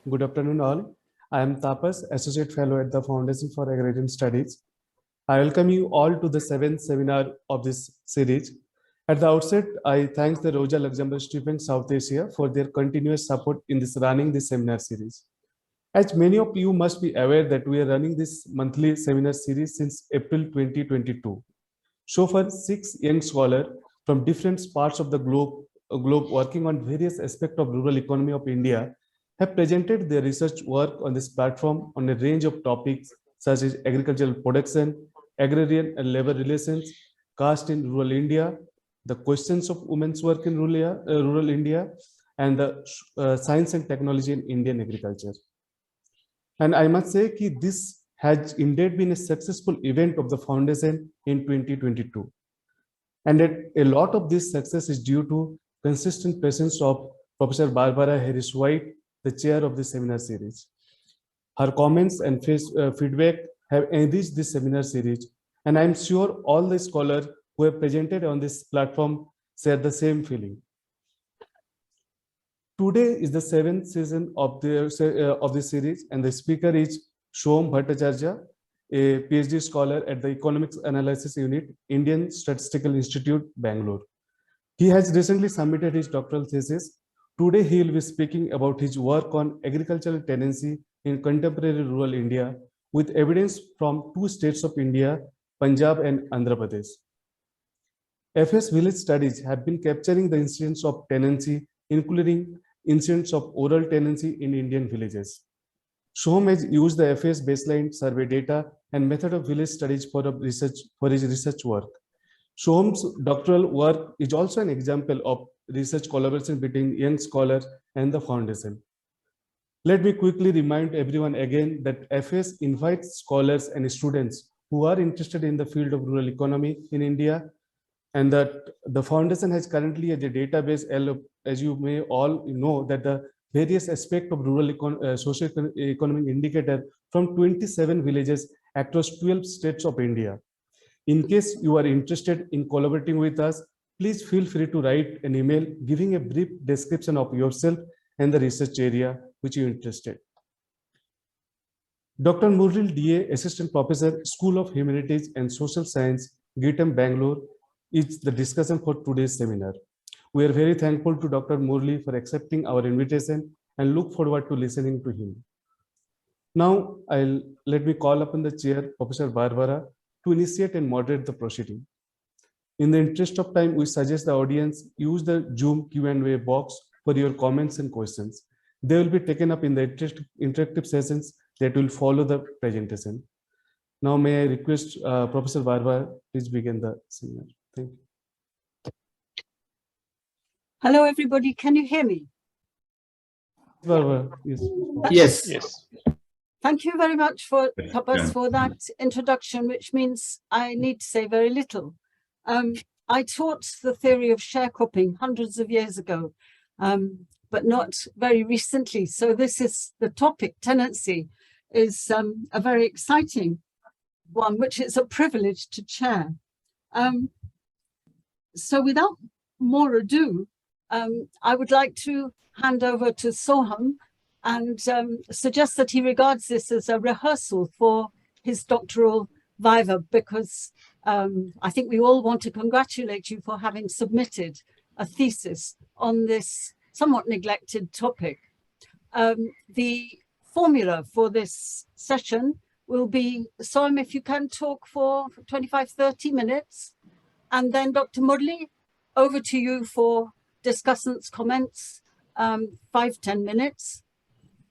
Good afternoon, all. I am Tapas, Associate Fellow at the Foundation for Agrarian Studies. I welcome you all to the seventh seminar of this series. At the outset, I thank the Rosa Luxemburg Stiftung South Asia for their continuous support in running this seminar series. As many of you must be aware that we are running this monthly seminar series since April 2022. So far, 6 young scholars from different parts of the globe working on various aspects of rural economy of India have presented their research work on this platform on a range of topics such as agricultural production, agrarian and labor relations, caste in rural India, the questions of women's work in rural India, and the science and technology in Indian agriculture. And I must say that this has indeed been a successful event of the foundation in 2022. And a lot of this success is due to consistent presence of Professor Barbara Harris White, the chair of the seminar series. Her comments and feedback have enriched this seminar series, and I'm sure all the scholars who have presented on this platform share the same feeling. Today is the 7th season of the series, and the speaker is Soham Bhattacharya, a PhD scholar at the Economics Analysis Unit, Indian Statistical Institute, Bangalore. He has recently submitted his doctoral thesis. Today, he will be speaking about his work on agricultural tenancy in contemporary rural India with evidence from 2 states of India, Punjab and Andhra Pradesh. FAS village studies have been capturing the incidence of tenancy, including incidents of oral tenancy in Indian villages. Soham has used the FAS baseline survey data and method of village studies for his research work. Soham's doctoral work is also an example of research collaboration between young scholars and the foundation. Let me quickly remind everyone again that FAS invites scholars and students who are interested in the field of rural economy in India, and that the foundation has currently a database, as you may all know, that the various aspects of rural socio-economic indicator from 27 villages across 12 states of India. In case you are interested in collaborating with us, please feel free to write an email giving a brief description of yourself and the research area which you are interested. Dr. Murali DA, Assistant Professor, School of Humanities and Social Science, GITAM, Bangalore, is the discussion for today's seminar. We are very thankful to Dr. Murali for accepting our invitation and look forward to listening to him. Now, let me call upon the chair, Professor Barbara, to initiate and moderate the proceeding. In the interest of time, we suggest the audience use the Zoom Q&A box for your comments and questions. They will be taken up in the interactive sessions that will follow the presentation. Now, may I request Professor Barbara, please begin the seminar. Thank you. Hello, everybody. Can you hear me? Barbara, yes. Yes. Thank you very much for Tapas for that introduction, which means I need to say very little. I taught the theory of sharecropping hundreds of years ago, but not very recently. So this is the topic, tenancy, is a very exciting one, which it's a privilege to chair. So without more ado, I would like to hand over to Soham and suggest that he regards this as a rehearsal for his doctoral viva, because I think we all want to congratulate you for having submitted a thesis on this somewhat neglected topic. The formula for this session will be, Soham, if you can talk for 25-30 minutes, and then Dr. Murali, over to you for discussants' comments, 5-10 minutes.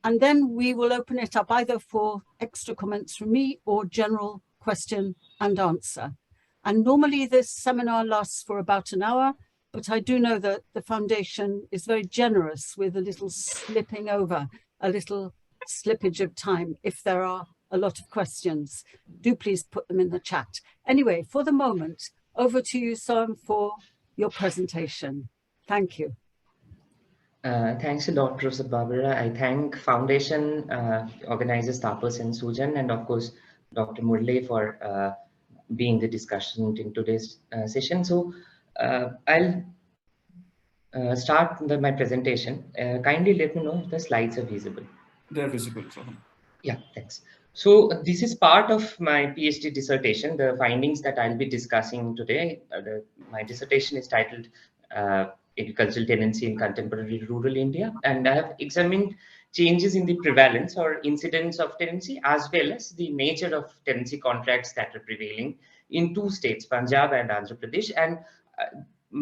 And then we will open it up either for extra comments from me or general question and answer. And normally this seminar lasts for about an hour, but I do know that the foundation is very generous with a little slipping over, a little slippage of time. If there are a lot of questions, do please put them in the chat. Anyway, for the moment, over to you, Soham, for your presentation. Thank you. Thanks to Dr. Rosa Barbara. I thank Foundation organizers Tapas and Sujan, and of course, Dr. Murali for being the discussion in today's session. So I'll start my presentation. Kindly let me know if the slides are visible. They're visible. Soham. Yeah, thanks. So this is part of my PhD dissertation, the findings that I'll be discussing today. My dissertation is titled Agricultural Tenancy in Contemporary Rural India, and I have examined changes in the prevalence or incidence of tenancy, as well as the nature of tenancy contracts that are prevailing in two states, Punjab and Andhra Pradesh. And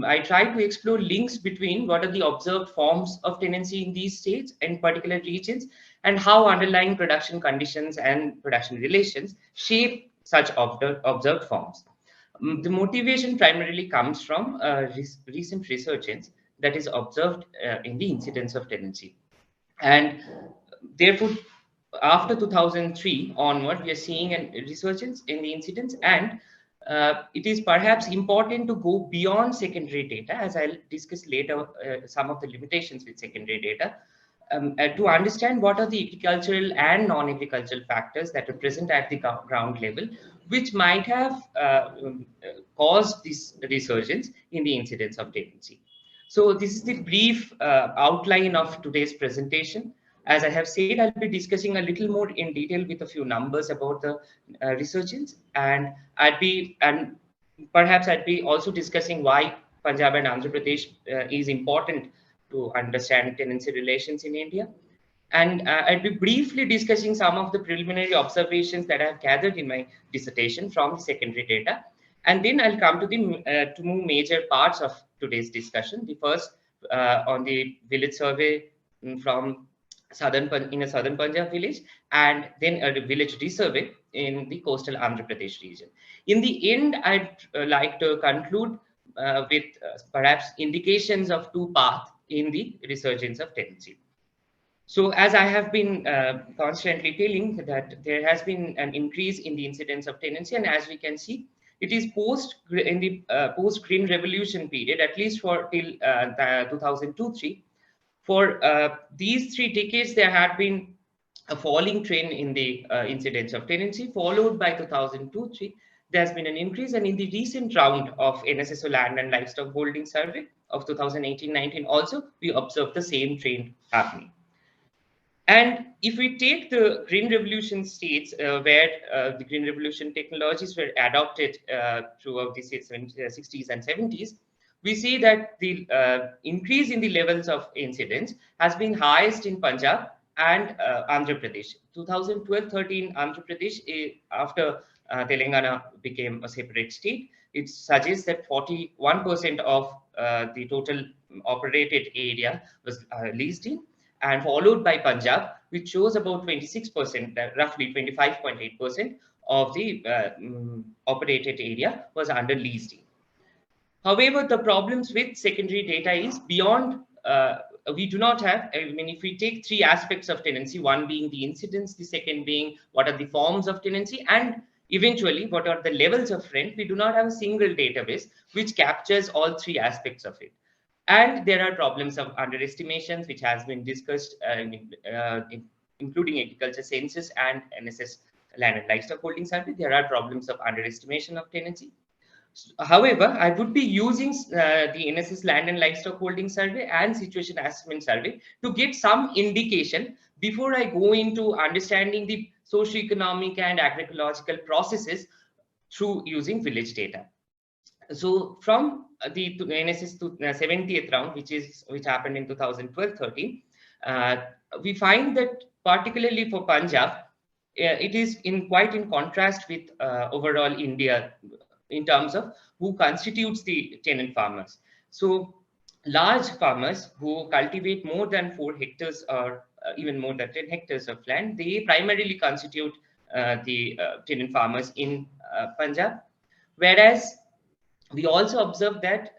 I try to explore links between what are the observed forms of tenancy in these states and particular regions, and how underlying production conditions and production relations shape such observed forms. The motivation primarily comes from recent resurgence that is observed in the incidence of tenancy. And therefore, after 2003 onward, we are seeing a resurgence in the incidence, and it is perhaps important to go beyond secondary data, as I'll discuss later some of the limitations with secondary data, to understand what are the agricultural and non-agricultural factors that are present at the ground level, which might have caused this resurgence in the incidence of tenancy. So this is the brief outline of today's presentation. As I have said, I'll be discussing a little more in detail with a few numbers about the resurgence, and perhaps I'd be also discussing why Punjab and Andhra Pradesh is important to understand tenancy relations in India. And I'll be briefly discussing some of the preliminary observations that I've gathered in my dissertation from the secondary data. And then I'll come to the two major parts of today's discussion. The first on the village survey from in a southern Punjab village, and then a village resurvey in the coastal Andhra Pradesh region. In the end, I'd like to conclude with perhaps indications of two paths in the resurgence of tenancy. So as I have been constantly telling that there has been an increase in the incidence of tenancy, and as we can see, it is post Green Revolution period, at least for till 2002-3. For these 3 decades, there had been a falling trend in the incidence of tenancy, followed by 2002-3. There's been an increase, and in the recent round of NSSO Land and Livestock Holding Survey of 2018-19, also we observed the same trend happening. And if we take the Green Revolution states where the Green Revolution technologies were adopted throughout the 60s and 70s, we see that the increase in the levels of incidence has been highest in Punjab and Andhra Pradesh. 2012-13 Andhra Pradesh, after Telangana became a separate state, it suggests that 41% of the total operated area was leased in, and followed by Punjab, which shows about 26%, roughly 25.8% of the operated area was under leased in. However, the problems with secondary data is beyond, we do not have, I mean, if we take 3 aspects of tenancy, one being the incidence, the second being what are the forms of tenancy, and eventually what are the levels of rent, we do not have a single database which captures all 3 aspects of it. And there are problems of underestimations, which has been discussed, including agriculture census and NSS Land and Livestock Holding Survey. There are problems of underestimation of tenancy. However, I would be using the NSS Land and Livestock Holding Survey and Situation Assessment Survey to get some indication before I go into understanding the socioeconomic and agroecological processes through using village data. So from the NSS 70th round, which happened in 2012-13, we find that particularly for Punjab, it is quite in contrast with overall India in terms of who constitutes the tenant farmers. So large farmers who cultivate more than 4 hectares or even more than 10 hectares of land, they primarily constitute the tenant farmers in Punjab. Whereas we also observed that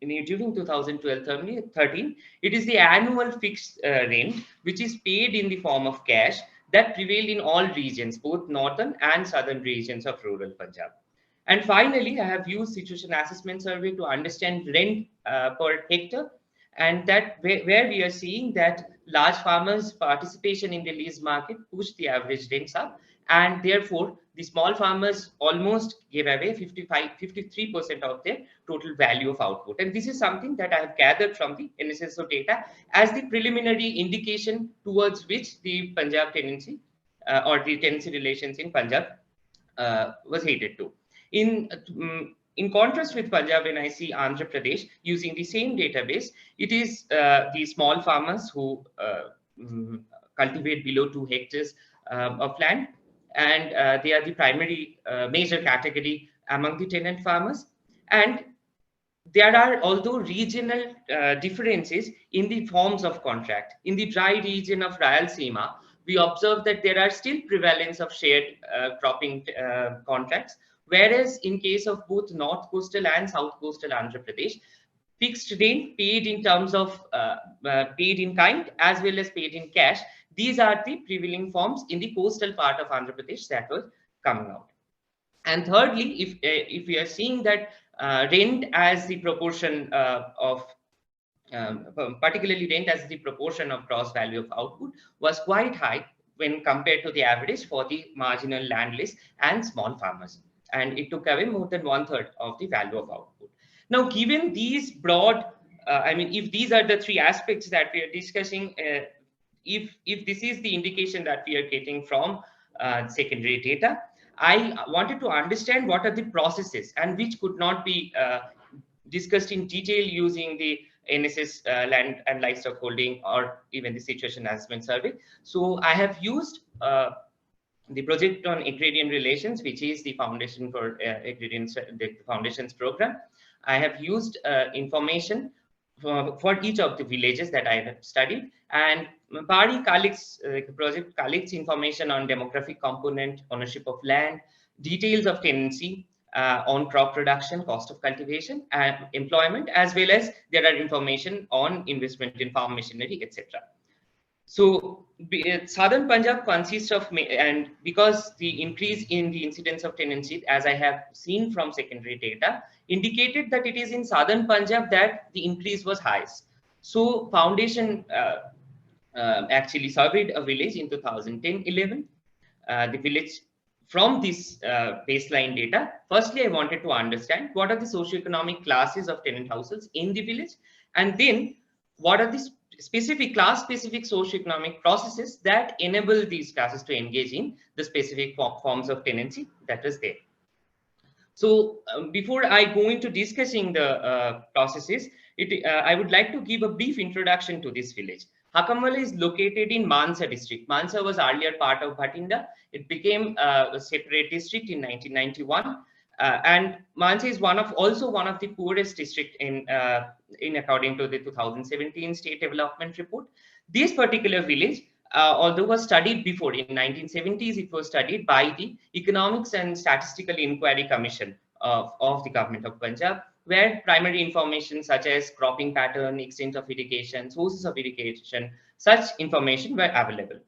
during 2012-13, it is the annual fixed rent, which is paid in the form of cash, that prevailed in all regions, both northern and southern regions of rural Punjab. And finally, I have used Situation Assessment Survey to understand rent per hectare, and that where we are seeing that large farmers' participation in the lease market pushed the average rents up, and therefore the small farmers almost gave away 53% of their total value of output. And this is something that I have gathered from the NSSO data as the preliminary indication towards which the Punjab tenancy or the tenancy relations in Punjab was headed to. In contrast with Punjab, when I see Andhra Pradesh using the same database, it is the small farmers who cultivate below 2 hectares of land, and they are the primary major category among the tenant farmers. And there are, although regional differences in the forms of contract. In the dry region of Rayalaseema, we observe that there are still prevalence of shared cropping contracts, whereas in case of both North Coastal and South Coastal Andhra Pradesh, fixed rent paid in terms of paid in kind as well as paid in cash, these are the prevailing forms in the coastal part of Andhra Pradesh that was coming out. And thirdly, if we are seeing that rent as the proportion of particularly rent as the proportion of gross value of output was quite high when compared to the average for the marginal landless and small farmers, and it took away more than 1/3 of the value of output. Now, given these broad, I mean, if these are the 3 aspects that we are discussing, if this is the indication that we are getting from secondary data, I wanted to understand what are the processes and which could not be discussed in detail using the NSS land and livestock holding or even the situation assessment survey. So I have used the project on agrarian relations, which is the foundation for the foundations program. I have used information for each of the villages that I have studied, and PARI collects project collects information on demographic component, ownership of land, details of tenancy, on crop production, cost of cultivation, and employment, as well as there are information on investment in farm machinery, etc. So southern Punjab consists of, and because the increase in the incidence of tenancy, as I have seen from secondary data, indicated that it is in southern Punjab that the increase was highest. So foundation actually surveyed a village in 2010-11. The village, from this baseline data, firstly, I wanted to understand what are the socioeconomic classes of tenant households in the village, and then what are the specific class-specific socioeconomic processes that enable these classes to engage in the specific forms of tenancy that is there. So before I go into discussing the processes, I would like to give a brief introduction to this village. Hakamwala is located in Mansa district. Mansa was earlier part of Bhatinda. It became a separate district in 1991. And Mansa is also one of the poorest district in according to the 2017 State Development Report. This particular village, although was studied before in 1970s, it was studied by the Economics and Statistical Inquiry Commission of the government of Punjab, where primary information such as cropping pattern, extent of irrigation, sources of irrigation, such information were available.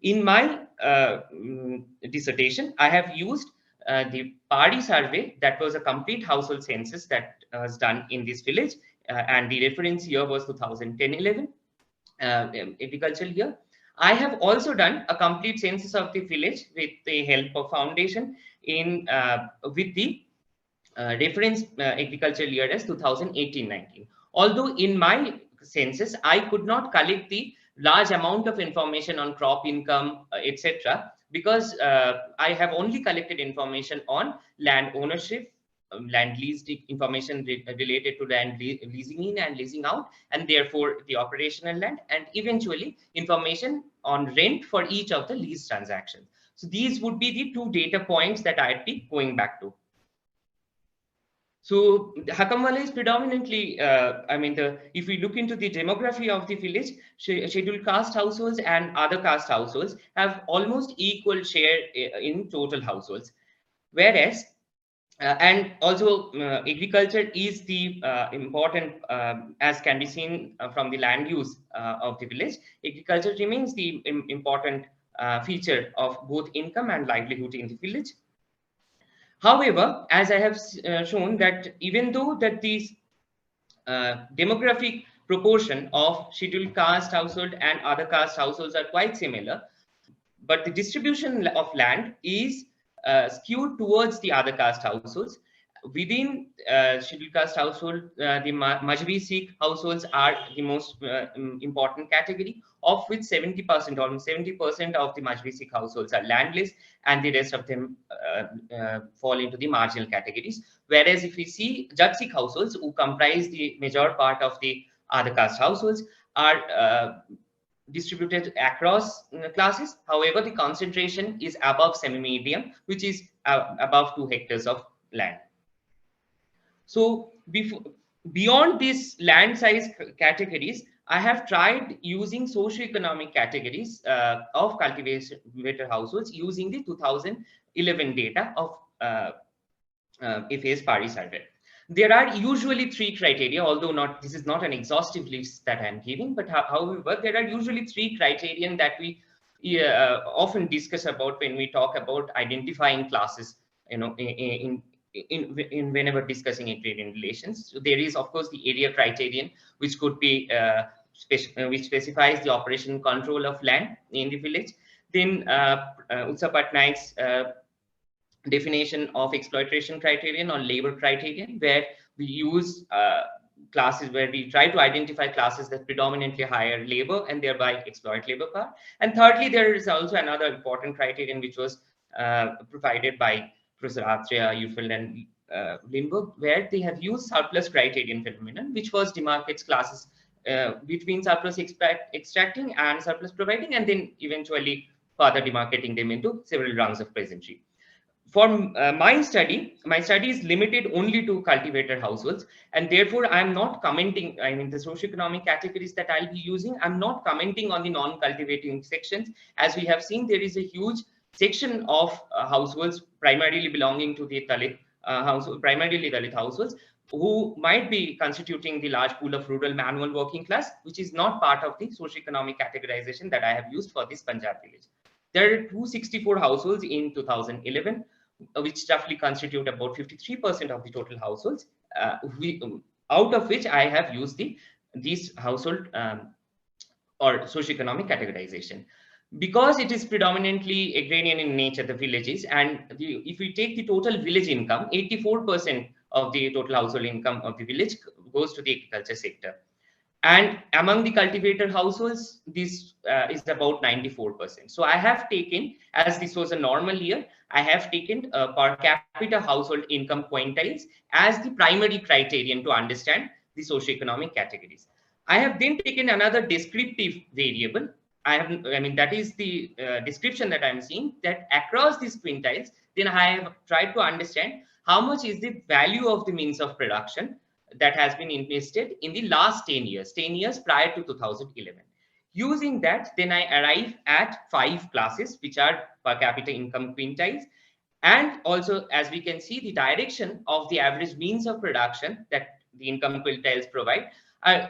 In my dissertation, I have used the PARI survey, that was a complete household census that was done in this village, and the reference year was 2010-11, agricultural year. I have also done a complete census of the village with the help of foundation with the reference agricultural year as 2018-19. Although in my census, I could not collect the large amount of information on crop income, etc., because I have only collected information on land ownership, land lease information related to land leasing in and leasing out, and therefore the operational land, and eventually information on rent for each of the lease transactions. So these would be the 2 data points that I'd be going back to. So Hakamwala is predominantly, if we look into the demography of the village, scheduled caste households and other caste households have almost equal share in total households. Whereas, and also agriculture is the important, as can be seen from the land use of the village, agriculture remains the important feature of both income and livelihood in the village. However, as I have shown that even though that these demographic proportion of scheduled caste household and other caste households are quite similar, but the distribution of land is skewed towards the other caste households. Within scheduled caste household, the Majbi Sikh households are the most important category, of which 70%, almost 70% of the Majbi Sikh households are landless, and the rest of them fall into the marginal categories. Whereas if we see Jat Sikh households, who comprise the major part of the other caste households, are distributed across classes. However, the concentration is above semi-medium, which is above 2 hectares of land. So beyond these land size categories, I have tried using socioeconomic categories of cultivator households using the 2011 data of FAS Pari survey. There are usually 3 criteria, although this is not an exhaustive list that I'm giving, but however, there are usually 3 criterion that we often discuss about when we talk about identifying classes, in whenever discussing agrarian relations. So there is, of course, the area criterion, which could be which specifies the operation control of land in the village. Then Utsa Patnaik's definition of exploitation criterion or labor criterion, where we use classes, where we try to identify classes that predominantly hire labor and thereby exploit labor power. And thirdly, there is also another important criterion which was provided by Professor Atreya, Eufeld, and Lindbergh, where they have used surplus criterion phenomenon, which was demarcates classes between surplus extracting and surplus providing, and then eventually further demarcating them into several rungs of peasantry. For my study is limited only to cultivator households, and therefore I am not commenting, I mean, the socioeconomic categories that I'll be using, I'm not commenting on the non-cultivating sections. As we have seen, there is a huge section of households primarily belonging to the Dalit household, primarily Dalit households, who might be constituting the large pool of rural manual working class, which is not part of the socioeconomic categorization that I have used for this Punjab village. There are 264 households in 2011, which roughly constitute about 53% of the total households, out of which I have used these household or socioeconomic categorization. Because it is predominantly agrarian in nature, the villages, and if we take the total village income, 84% of the total household income of the village goes to the agriculture sector. And among the cultivator households, this is about 94%. So I have taken, as this was a normal year, I have taken per capita household income quintiles as the primary criterion to understand the socioeconomic categories. I have then taken another descriptive variable. That is the description that I'm seeing, that across these quintiles, then I have tried to understand how much is the value of the means of production that has been invested in the last 10 years prior to 2011. Using that, then I arrive at 5 classes, which are per capita income quintiles. And also, as we can see, the direction of the average means of production that the income quintiles provide.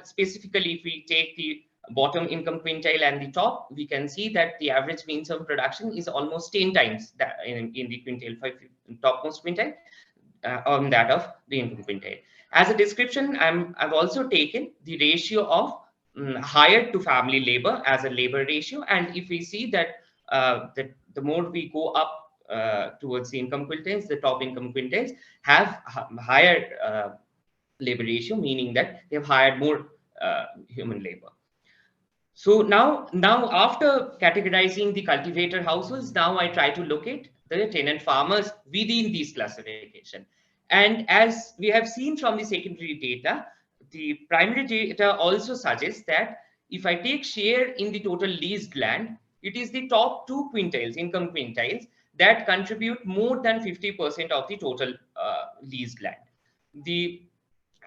Specifically, if we take the bottom income quintile and the top, we can see that the average means of production is almost 10 times that in the quintile, topmost quintile, on that of the income quintile. As a description, I've also taken the ratio of hired to family labor as a labor ratio. And if we see that the more we go up towards the income quintiles, the top income quintiles have higher labor ratio, meaning that they've hired more human labor. So now after categorizing the cultivator households, now I try to locate the tenant farmers within these classification. And as we have seen from the secondary data, the primary data also suggests that if I take share in the total leased land, it is the top 2 quintiles, income quintiles, that contribute more than 50% of the total leased land.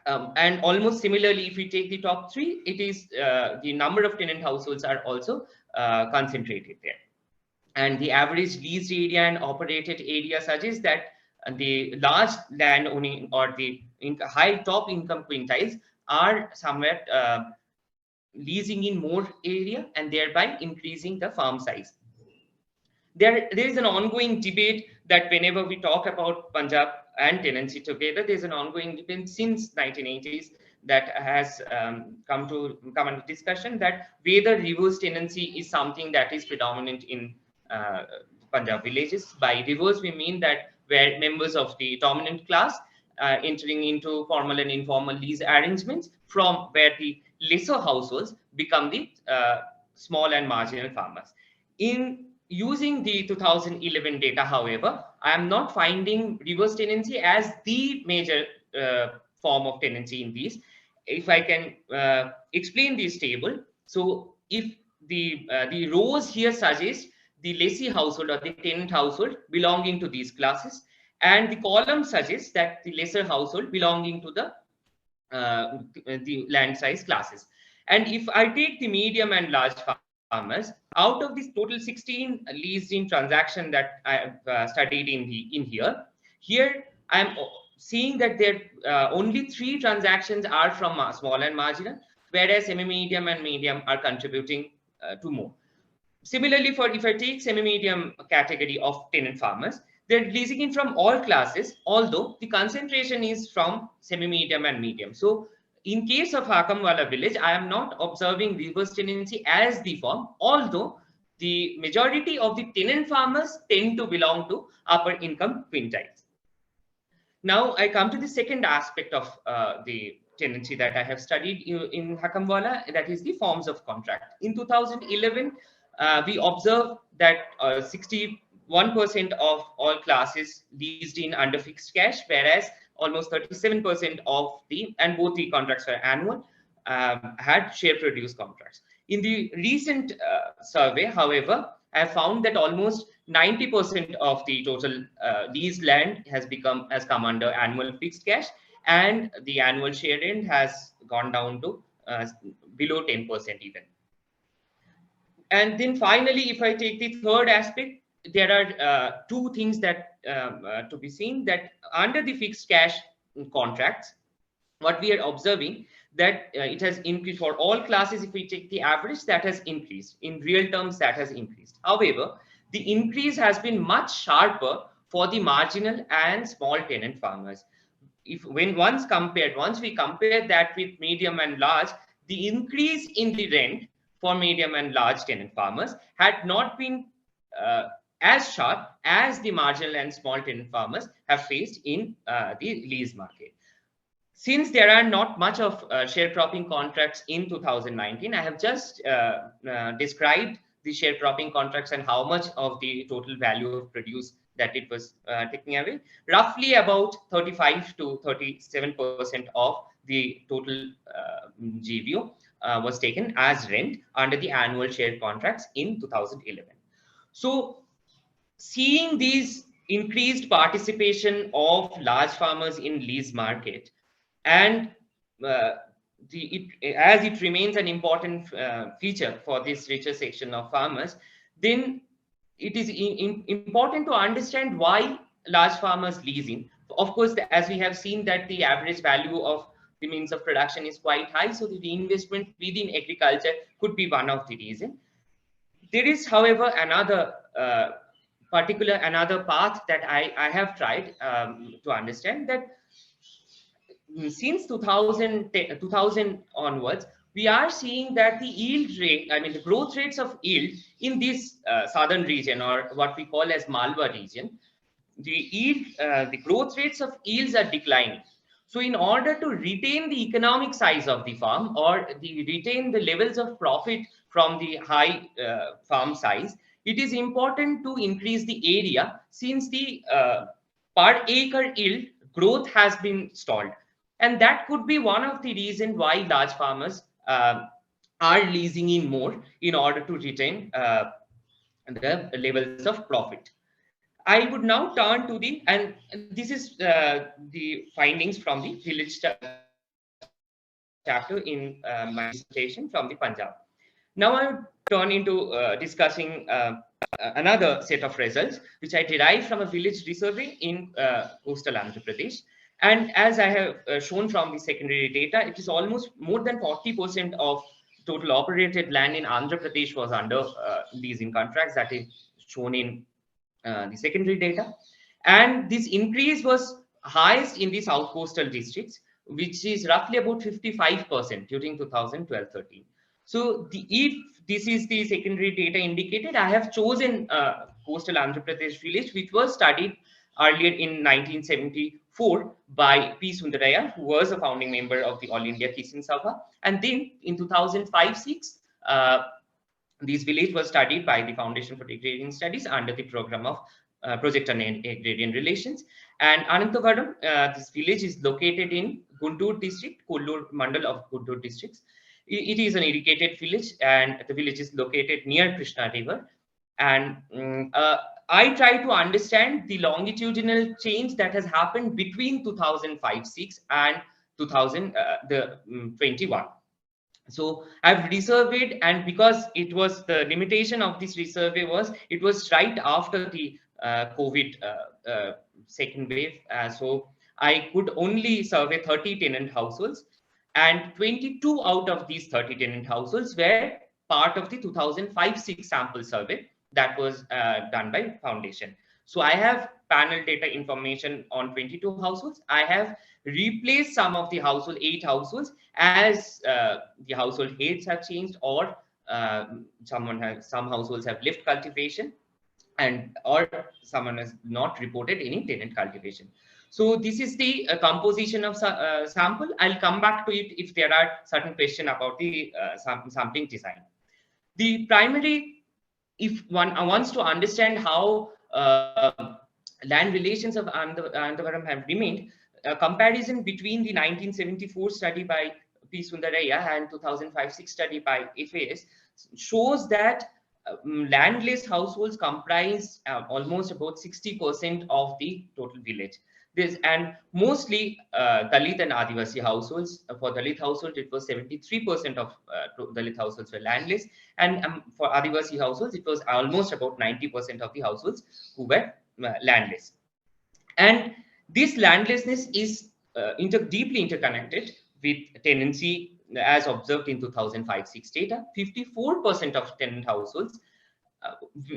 And almost similarly, if we take the top 3, it is the number of tenant households are also concentrated there. And the average leased area and operated area suggests that the large land owning or the high top income quintiles are somewhat leasing in more area and thereby increasing the farm size. There is an ongoing debate that whenever we talk about Punjab and tenancy together, there's an ongoing debate since 1980s that has come under discussion, that whether reverse tenancy is something that is predominant in Punjab villages. By rivers, we mean that where members of the dominant class entering into formal and informal lease arrangements, from where the lesser households become the small and marginal farmers. In using the 2011 data, however, I am not finding reverse tenancy as the major form of tenancy in these. If I can explain this table, so if the rows here suggest the lessee household or the tenant household belonging to these classes, and the column suggests that the lesser household belonging to the land size classes. And if I take the medium and large farmers, out of this total 16 leased in transaction that I have studied in here I am seeing that there only 3 transactions are from small and marginal, whereas semi-medium and medium are contributing to more. Similarly, for if I take semi-medium category of tenant farmers, they're leasing in from all classes, although the concentration is from semi-medium and medium. So in case of Hakamwala village, I am not observing reverse tenancy as the form, although the majority of the tenant farmers tend to belong to upper income quintiles. Now I come to the second aspect of the tenancy that I have studied in Hakamwala, that is the forms of contract. In 2011, we observed that 61% of all classes leased in under fixed cash, whereas almost 37% of and both the contracts were annual, had share produce contracts. In the recent survey, however, I found that almost 90% of the total leased land has come under annual fixed cash, and the annual share rent has gone down to below 10% even. And then finally, if I take the third aspect, there are 2 things that to be seen, that under the fixed cash contracts, what we are observing that it has increased for all classes. If we take the average, that has increased in real terms, that has increased. However, the increase has been much sharper for the marginal and small tenant farmers. Once we compare that with medium and large, the increase in the rent for medium and large tenant farmers had not been as sharp as the marginal and small tenant farmers have faced in the lease market. Since there are not much of sharecropping contracts in 2019, I have just described the sharecropping contracts and how much of the total value of produce that it was taking away. Roughly about 35 to 37% of the total GVO was taken as rent under the annual share contracts in 2011. So seeing these increased participation of large farmers in lease market, and as it remains an important feature for this richer section of farmers, then it is important to understand why large farmers lease in. Of course, as we have seen that the average value of the means of production is quite high, so the reinvestment within agriculture could be one of the reasons. There is, however, another path that I have tried to understand, that since 2000 onwards, we are seeing that the yield rate, the growth rates of yield in this southern region, or what we call as Malwa region, the growth rates of yields are declining. So in order to retain the economic size of the farm, or retain the levels of profit from the high farm size, it is important to increase the area, since the per acre yield growth has been stalled. And that could be one of the reasons why large farmers are leasing in more in order to retain the levels of profit. I would now turn to and this is the findings from the village chapter in my dissertation from the Punjab. Now I would turn into discussing another set of results, which I derived from a village resurvey in coastal Andhra Pradesh. And as I have shown from the secondary data, it is almost more than 40% of total operated land in Andhra Pradesh was under leasing contracts. That is shown in the secondary data. And this increase was highest in the south coastal districts, which is roughly about 55% during 2012-13. So if this is the secondary data indicated. I have chosen coastal Andhra Pradesh village, which was studied earlier in 1974 by P. Sundaraya, who was a founding member of the All India Kisan Sabha. And then in 2005-06, this village was studied by the Foundation for Agrarian Studies under the program of Project on Agrarian Relations. And Anantavaram, this village is located in Guntur district, Kollur Mandal of Guntur districts. It is an irrigated village, and the village is located near Krishna River. And I try to understand the longitudinal change that has happened between 2005-06 and 2021. So I've resurveyed, and because it was the limitation of this resurvey was it was right after the COVID second wave, so I could only survey 30 tenant households, and 22 out of these 30 tenant households were part of the 2005-06 sample survey that was done by Foundation. So I have panel data information on 22 households. I have replaced some of the 8 households as the household heads have changed, or some households have left cultivation, and or someone has not reported any tenant cultivation. So this is the composition of sample. I'll come back to it if there are certain questions about the sampling design. The primary, if one wants to understand how land relations of Andhra have remained, a comparison between the 1974 study by P. Sundaraya and 2005-06 study by FAS shows that landless households comprise almost about 60% of the total village. And mostly Dalit and Adivasi households. For Dalit households, it was 73% of Dalit households were landless, and for Adivasi households, it was almost about 90% of the households who were landless. And this landlessness is deeply interconnected with tenancy, as observed in 2005-06 data. 54% of tenant households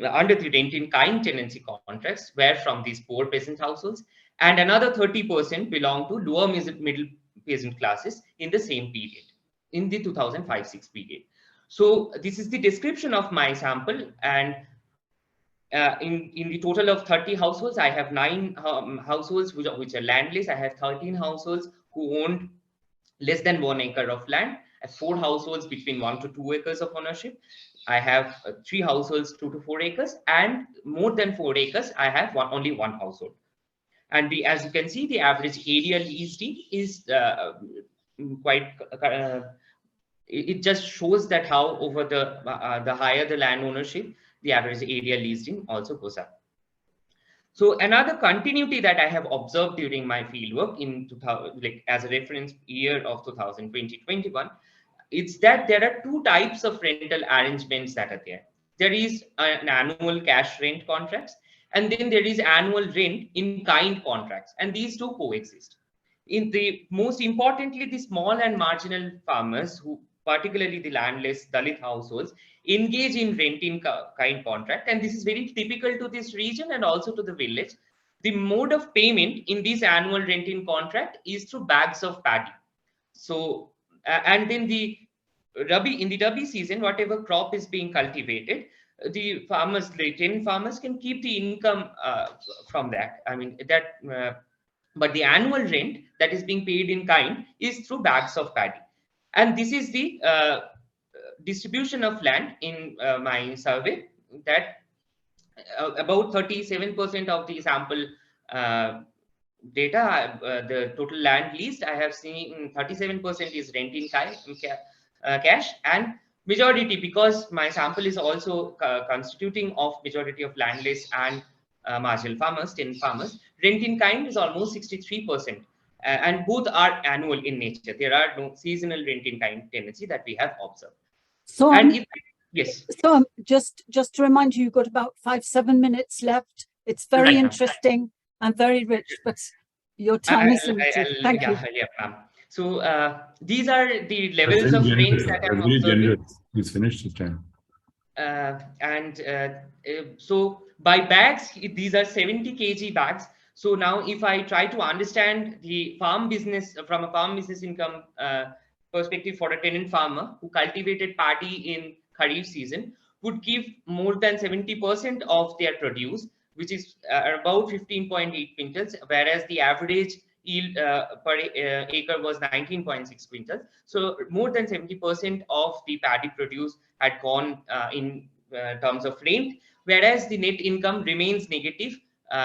under the rent-in-kind tenancy contracts were from these poor peasant households, and another 30% belong to lower middle peasant classes in the same period, in the 2005-06 period. So this is the description of my sample, and in the total of 30 households, I have 9 households which are landless. I have 13 households who owned less than 1 acre of land, 4 households between 1 to 2 acres of ownership. I have 3 households 2 to 4 acres, and more than 4 acres, I have only 1 household. And as you can see, the average area leased is quite. It just shows that how over the higher the land ownership, the average area leased in also goes up. So another continuity that I have observed during my fieldwork in 2000, like as a reference year of 2020-21, it's that there are 2 types of rental arrangements that are there. There is an annual cash rent contracts, and then there is annual rent in kind contracts, and these 2 coexist. In the most importantly, the small and marginal farmers, who particularly the landless Dalit households, engage in rent in kind contract, and this is very typical to this region and also to the village. The mode of payment in this annual rent in contract is through bags of paddy. So and then in the Rabi season, whatever crop is being cultivated, the farmers, the tenant farmers, can keep the income from that. I mean that. But the annual rent that is being paid in kind is through bags of paddy. And this is the distribution of land in my survey, that about 37% of the sample data, the total land leased, I have seen 37% is rent in cash, and majority, because my sample is also constituting of majority of landless and marginal farmers, tenant farmers, rent in kind is almost 63%. And both are annual in nature. There are no seasonal rent in kind tendency that we have observed. So, yes. So just to remind you, you've got about 5-7 minutes left. It's very interesting and very rich, but your time is limited. Thank you. Yeah, so these are the levels of rents that I'm observing. He's finished his time. So by bags, these are 70 kg bags. So now if I try to understand the farm business from a farm business income perspective for a tenant farmer who cultivated paddy in Kharif season would give more than 70% of their produce, which is about 15.8 quintals, whereas the average yield per acre was 19.6 quintals. So more than 70% of the paddy produce had gone in terms of rent, whereas the net income remains negative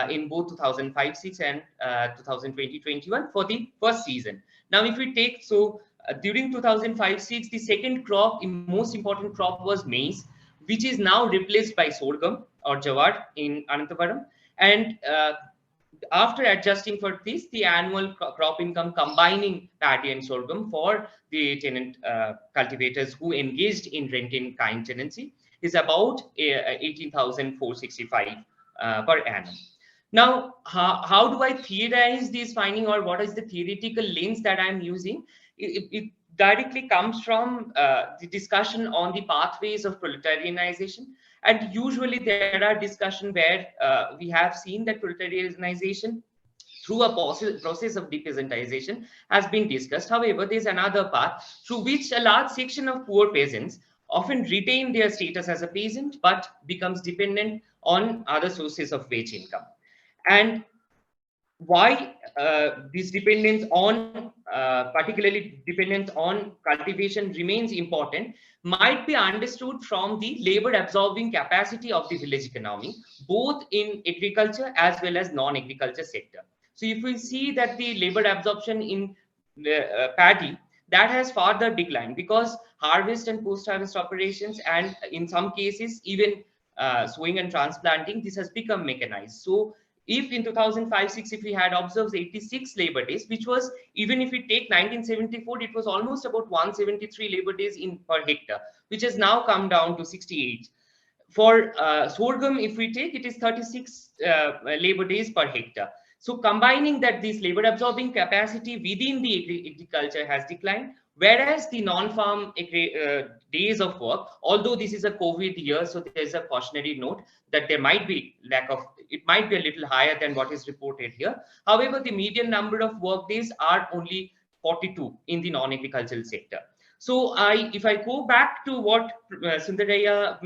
in both 2005-06 and 2020-21 for the first season. Now, if we take, during 2005-06, the second crop, the most important crop was maize, which is now replaced by sorghum or jawar in Ananthapuram. And after adjusting for this, the annual crop income combining paddy and sorghum for the tenant cultivators who engaged in rent-in-kind tenancy is about 18,465 per annum. Now, how do I theorize this finding, or what is the theoretical lens that I'm using? It directly comes from the discussion on the pathways of proletarianization. And usually there are discussions where we have seen that proletarianization through a process of depeasantization has been discussed. However, there's another path through which a large section of poor peasants often retain their status as a peasant but becomes dependent on other sources of wage income. And why this dependence on, particularly dependence on cultivation remains important, might be understood from the labor absorbing capacity of the village economy, both in agriculture as well as non-agriculture sector. So if we see that the labor absorption in paddy, that has further declined because harvest and post-harvest operations, and in some cases even sowing and transplanting, this has become mechanized. So if in 2005-06, if we had observed 86 labor days, which was, even if we take 1974, it was almost about 173 labor days in per hectare, which has now come down to 68. For sorghum, if we take, it is 36 labor days per hectare. So combining that, this labor absorbing capacity within the agriculture has declined, whereas the non-farm days of work, although this is a COVID year, so there's a cautionary note that there might be lack of, it might be a little higher than what is reported here. However, the median number of work days are only 42 in the non-agricultural sector. So if I go back to what Sundaraya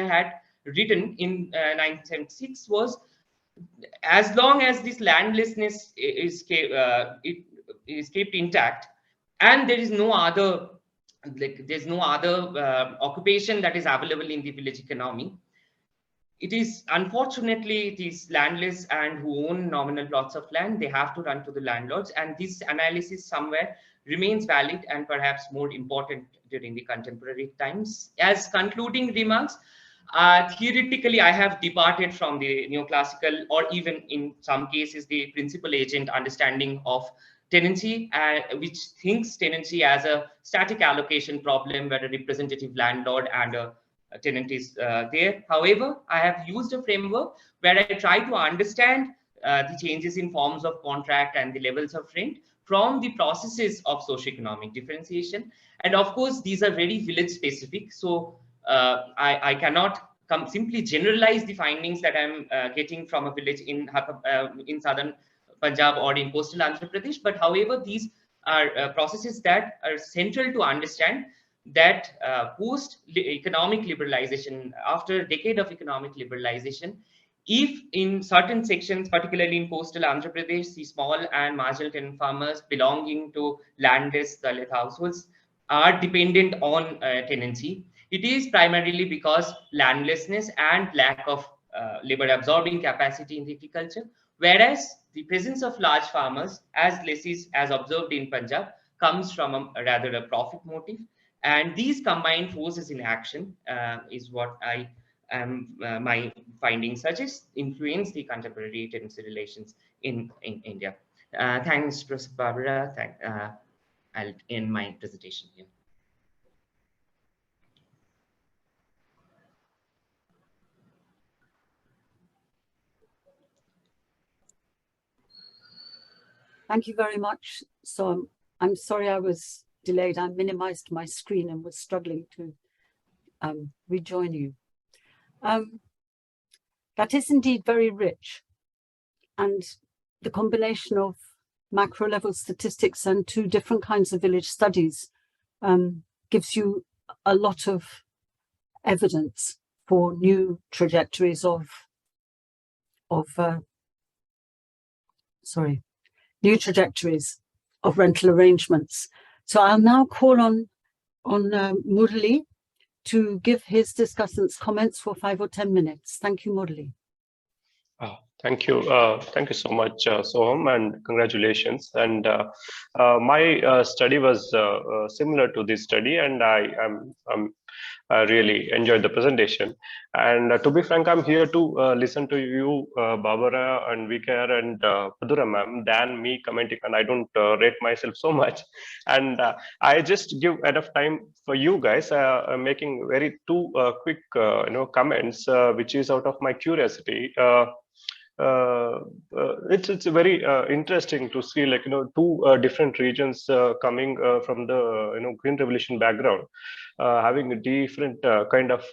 had written in 1976 was, as long as this landlessness is kept intact, and there is no other, there's no other occupation that is available in the village economy, it is unfortunately these landless and who own nominal plots of land, they have to run to the landlords, and this analysis somewhere remains valid and perhaps more important during the contemporary times. As concluding remarks, theoretically, I have departed from the neoclassical, or even in some cases, the principal agent understanding of tenancy, which thinks tenancy as a static allocation problem where a representative landlord and a tenant is there. However, I have used a framework where I try to understand the changes in forms of contract and the levels of rent from the processes of socioeconomic differentiation. And of course, these are very village specific. So I cannot simply generalize the findings that I'm getting from a village in southern Punjab or in coastal Andhra Pradesh. But however, these are processes that are central to understand that post-economic liberalization, after a decade of economic liberalization, if in certain sections, particularly in coastal Andhra Pradesh, the small and marginal tenant farmers belonging to landless Dalit households are dependent on tenancy, it is primarily because landlessness and lack of labor absorbing capacity in agriculture, whereas the presence of large farmers as lessees, as observed in Punjab, comes from rather a profit motive. And these combined forces in action is what my findings suggest influence the contemporary tenancy relations in India. Thanks, Professor Barbara. I'll end my presentation here. Thank you very much. So I'm sorry I was delayed. I minimized my screen and was struggling to rejoin you. That is indeed very rich. And the combination of macro level statistics and two different kinds of village studies gives you a lot of evidence for new trajectories new trajectories of rental arrangements. So I'll now call on Murali to give his discussant's comments for 5 or 10 minutes. Thank you, Murali. Thank you. Thank you so much, Soham, and congratulations. And my study was similar to this study, and I really enjoyed the presentation. And to be frank, I'm here to listen to you, Barbara and Vikar and Padura ma'am, than me commenting, and I don't rate myself so much. And I just give enough time for you guys, making very two quick comments, which is out of my curiosity. It's very interesting to see, like, two different regions coming from the green revolution background, having a different kind of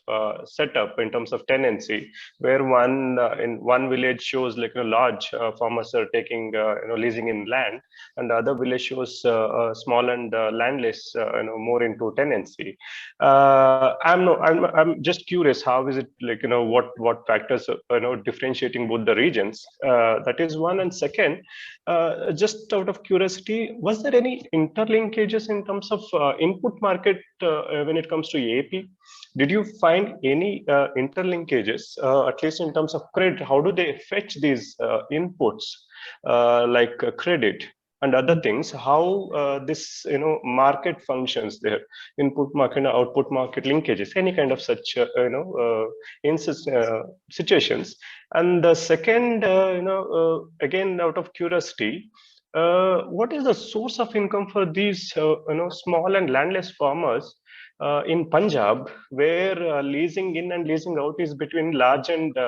setup in terms of tenancy, where one in one village shows like large farmers are taking leasing in land, and the other village shows small and landless more into tenancy. I'm just curious, how is it, like, what factors differentiating both the regions? That is one. And second, just out of curiosity, was there any interlinkages in terms of input market when it comes to AP? Did you find any interlinkages, at least in terms of credit? How do they fetch these inputs, like credit and other things? How this market functions there, input market and output market linkages, any kind of such situations. And the second, again, out of curiosity, what is the source of income for these small and landless farmers in Punjab, where leasing in and leasing out is between large and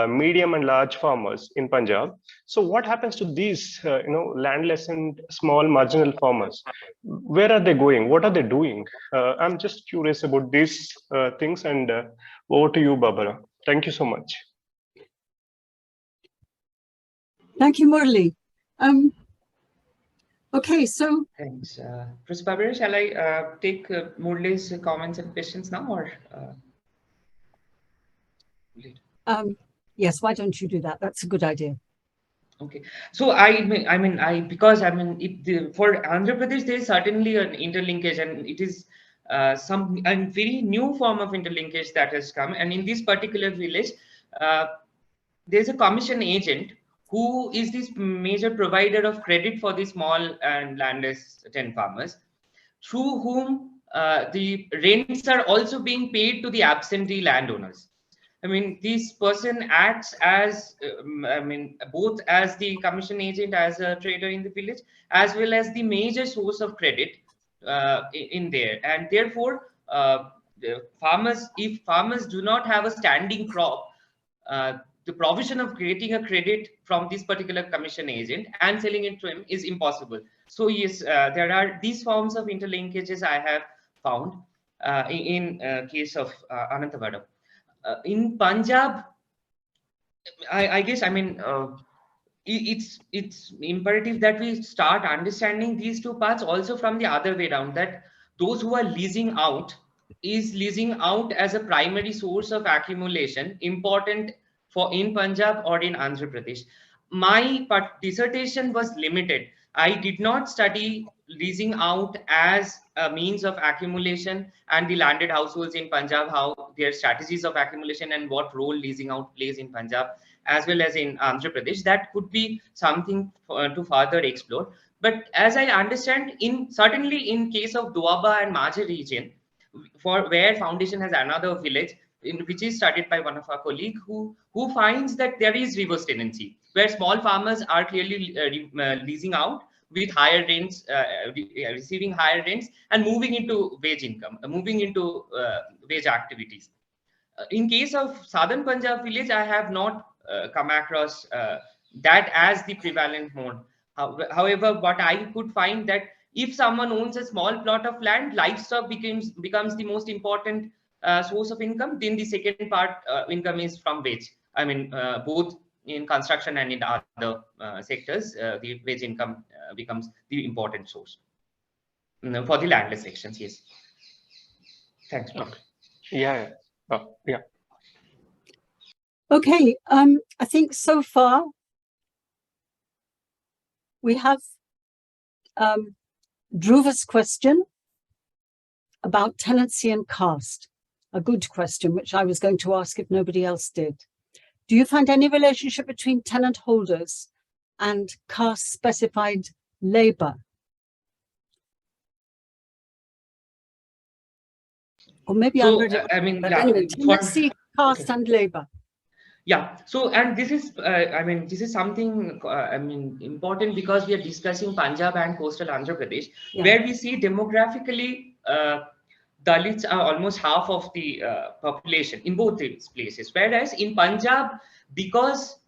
medium and large farmers in Punjab? So what happens to these landless and small marginal farmers? Where are they going? What are they doing? I'm just curious about these things. And over to you, Barbara. Thank you so much. Thank you, Murali. Okay, so thanks, Professor Barbara. Shall I take Murali's comments and questions now, or yes, why don't you do that? That's a good idea. Okay, so because for Andhra Pradesh there is certainly an interlinkage, and it is some very new form of interlinkage that has come. And in this particular village, there's a commission agent who is this major provider of credit for the small and landless tenant farmers, through whom the rents are also being paid to the absentee landowners. I mean, this person acts as, both as the commission agent, as a trader in the village, as well as the major source of credit in there. And therefore, if farmers do not have a standing crop, the provision of creating a credit from this particular commission agent and selling it to him is impossible. So yes, there are these forms of interlinkages I have found in case of Anantavada. In Punjab, I guess, it's imperative that we start understanding these two parts also from the other way around, that those who are leasing out is leasing out as a primary source of accumulation, important for in Punjab or in Andhra Pradesh. My dissertation was limited. I did not study leasing out as a means of accumulation and the landed households in Punjab, how their strategies of accumulation and what role leasing out plays in Punjab as well as in Andhra Pradesh. That could be something to further explore. But as I understand, certainly in case of Doaba and Majha region, for where foundation has another village, which is studied by one of our colleagues, who finds that there is reverse tendency, where small farmers are clearly leasing out with higher rents, receiving higher rents, and moving into wage income, moving into wage activities. In case of southern Punjab village, I have not come across that as the prevalent mode. However, what I could find that if someone owns a small plot of land, livestock becomes the most important source of income. Then the second part income is from wage. Both in construction and in other sectors, the wage income becomes the important source for the landless sections. Yes. Thanks. Okay. Yeah. Yeah. Okay, I think so far we have Dhruva's question about tenancy and caste, a good question, which I was going to ask if nobody else did. Do you find any relationship between tenant holders and caste specified labor? Or maybe I read it, I mean, but yeah, anyway, tenancy, caste, and labor. Yeah. So, and this is, I mean, this is something, I mean, important because we are discussing Punjab and coastal Andhra Pradesh, where we see demographically, Dalits are almost half of the population in both these places. Whereas in Punjab, because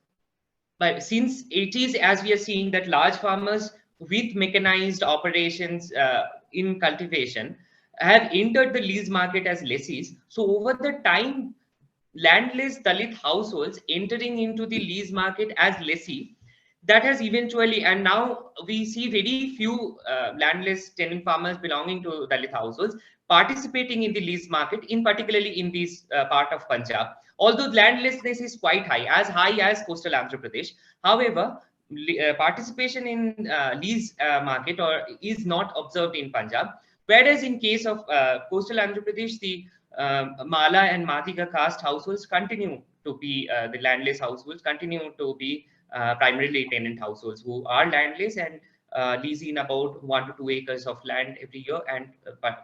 since 80s, as we are seeing that large farmers with mechanized operations in cultivation have entered the lease market as lessees. So over the time, landless Dalit households entering into the lease market as lessee, that has eventually, and now we see very few landless tenant farmers belonging to Dalit households participating in the lease market, in particularly in this part of Punjab. Although landlessness is quite high as coastal Andhra Pradesh. However, participation in lease market is not observed in Punjab. Whereas in case of coastal Andhra Pradesh, the Mala and Matika caste households continue to be the landless households continue to be primarily tenant households who are landless and lease in about 1 to 2 acres of land every year and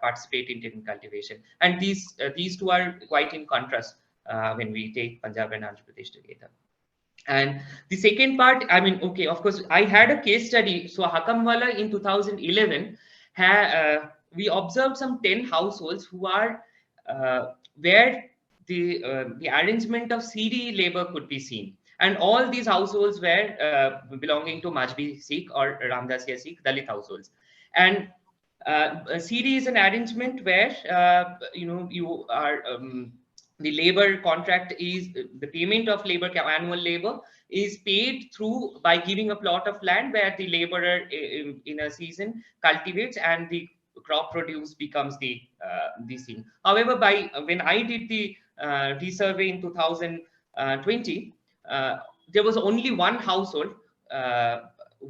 participate in tenant cultivation. And these two are quite in contrast when we take Punjab and Andhra Pradesh together. And the second part, I mean, okay, of course, I had a case study. So Hakamwala in 2011, we observed some 10 households who are where the arrangement of CD labor could be seen. And all these households were belonging to Majbi Sikh or Ramdasiya Sikh Dalit households. And CD is an arrangement where, you are, the labor contract is, the payment of labor, annual labor is paid through by giving a plot of land where the laborer in a season cultivates and the crop produce becomes the thing. However, when I did the resurvey in 2020, there was only one household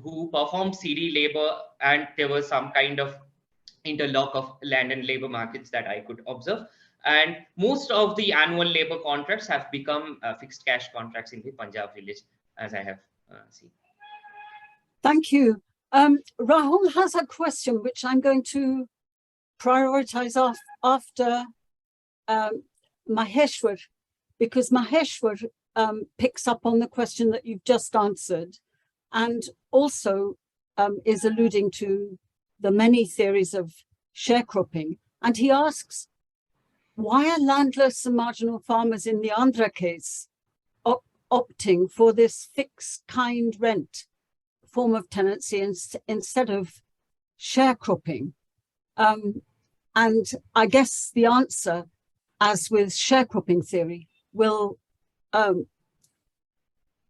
who performed CD labor, and there was some kind of interlock of land and labor markets that I could observe. And most of the annual labor contracts have become fixed cash contracts in the Punjab village, as I have seen. Thank you. Rahul has a question which I'm going to prioritize after Maheshwar, because Maheshwar picks up on the question that you've just answered and also is alluding to the many theories of sharecropping. And he asks, why are landless and marginal farmers in the Andhra case opting for this fixed kind rent form of tenancy instead of sharecropping? And I guess the answer, as with sharecropping theory, will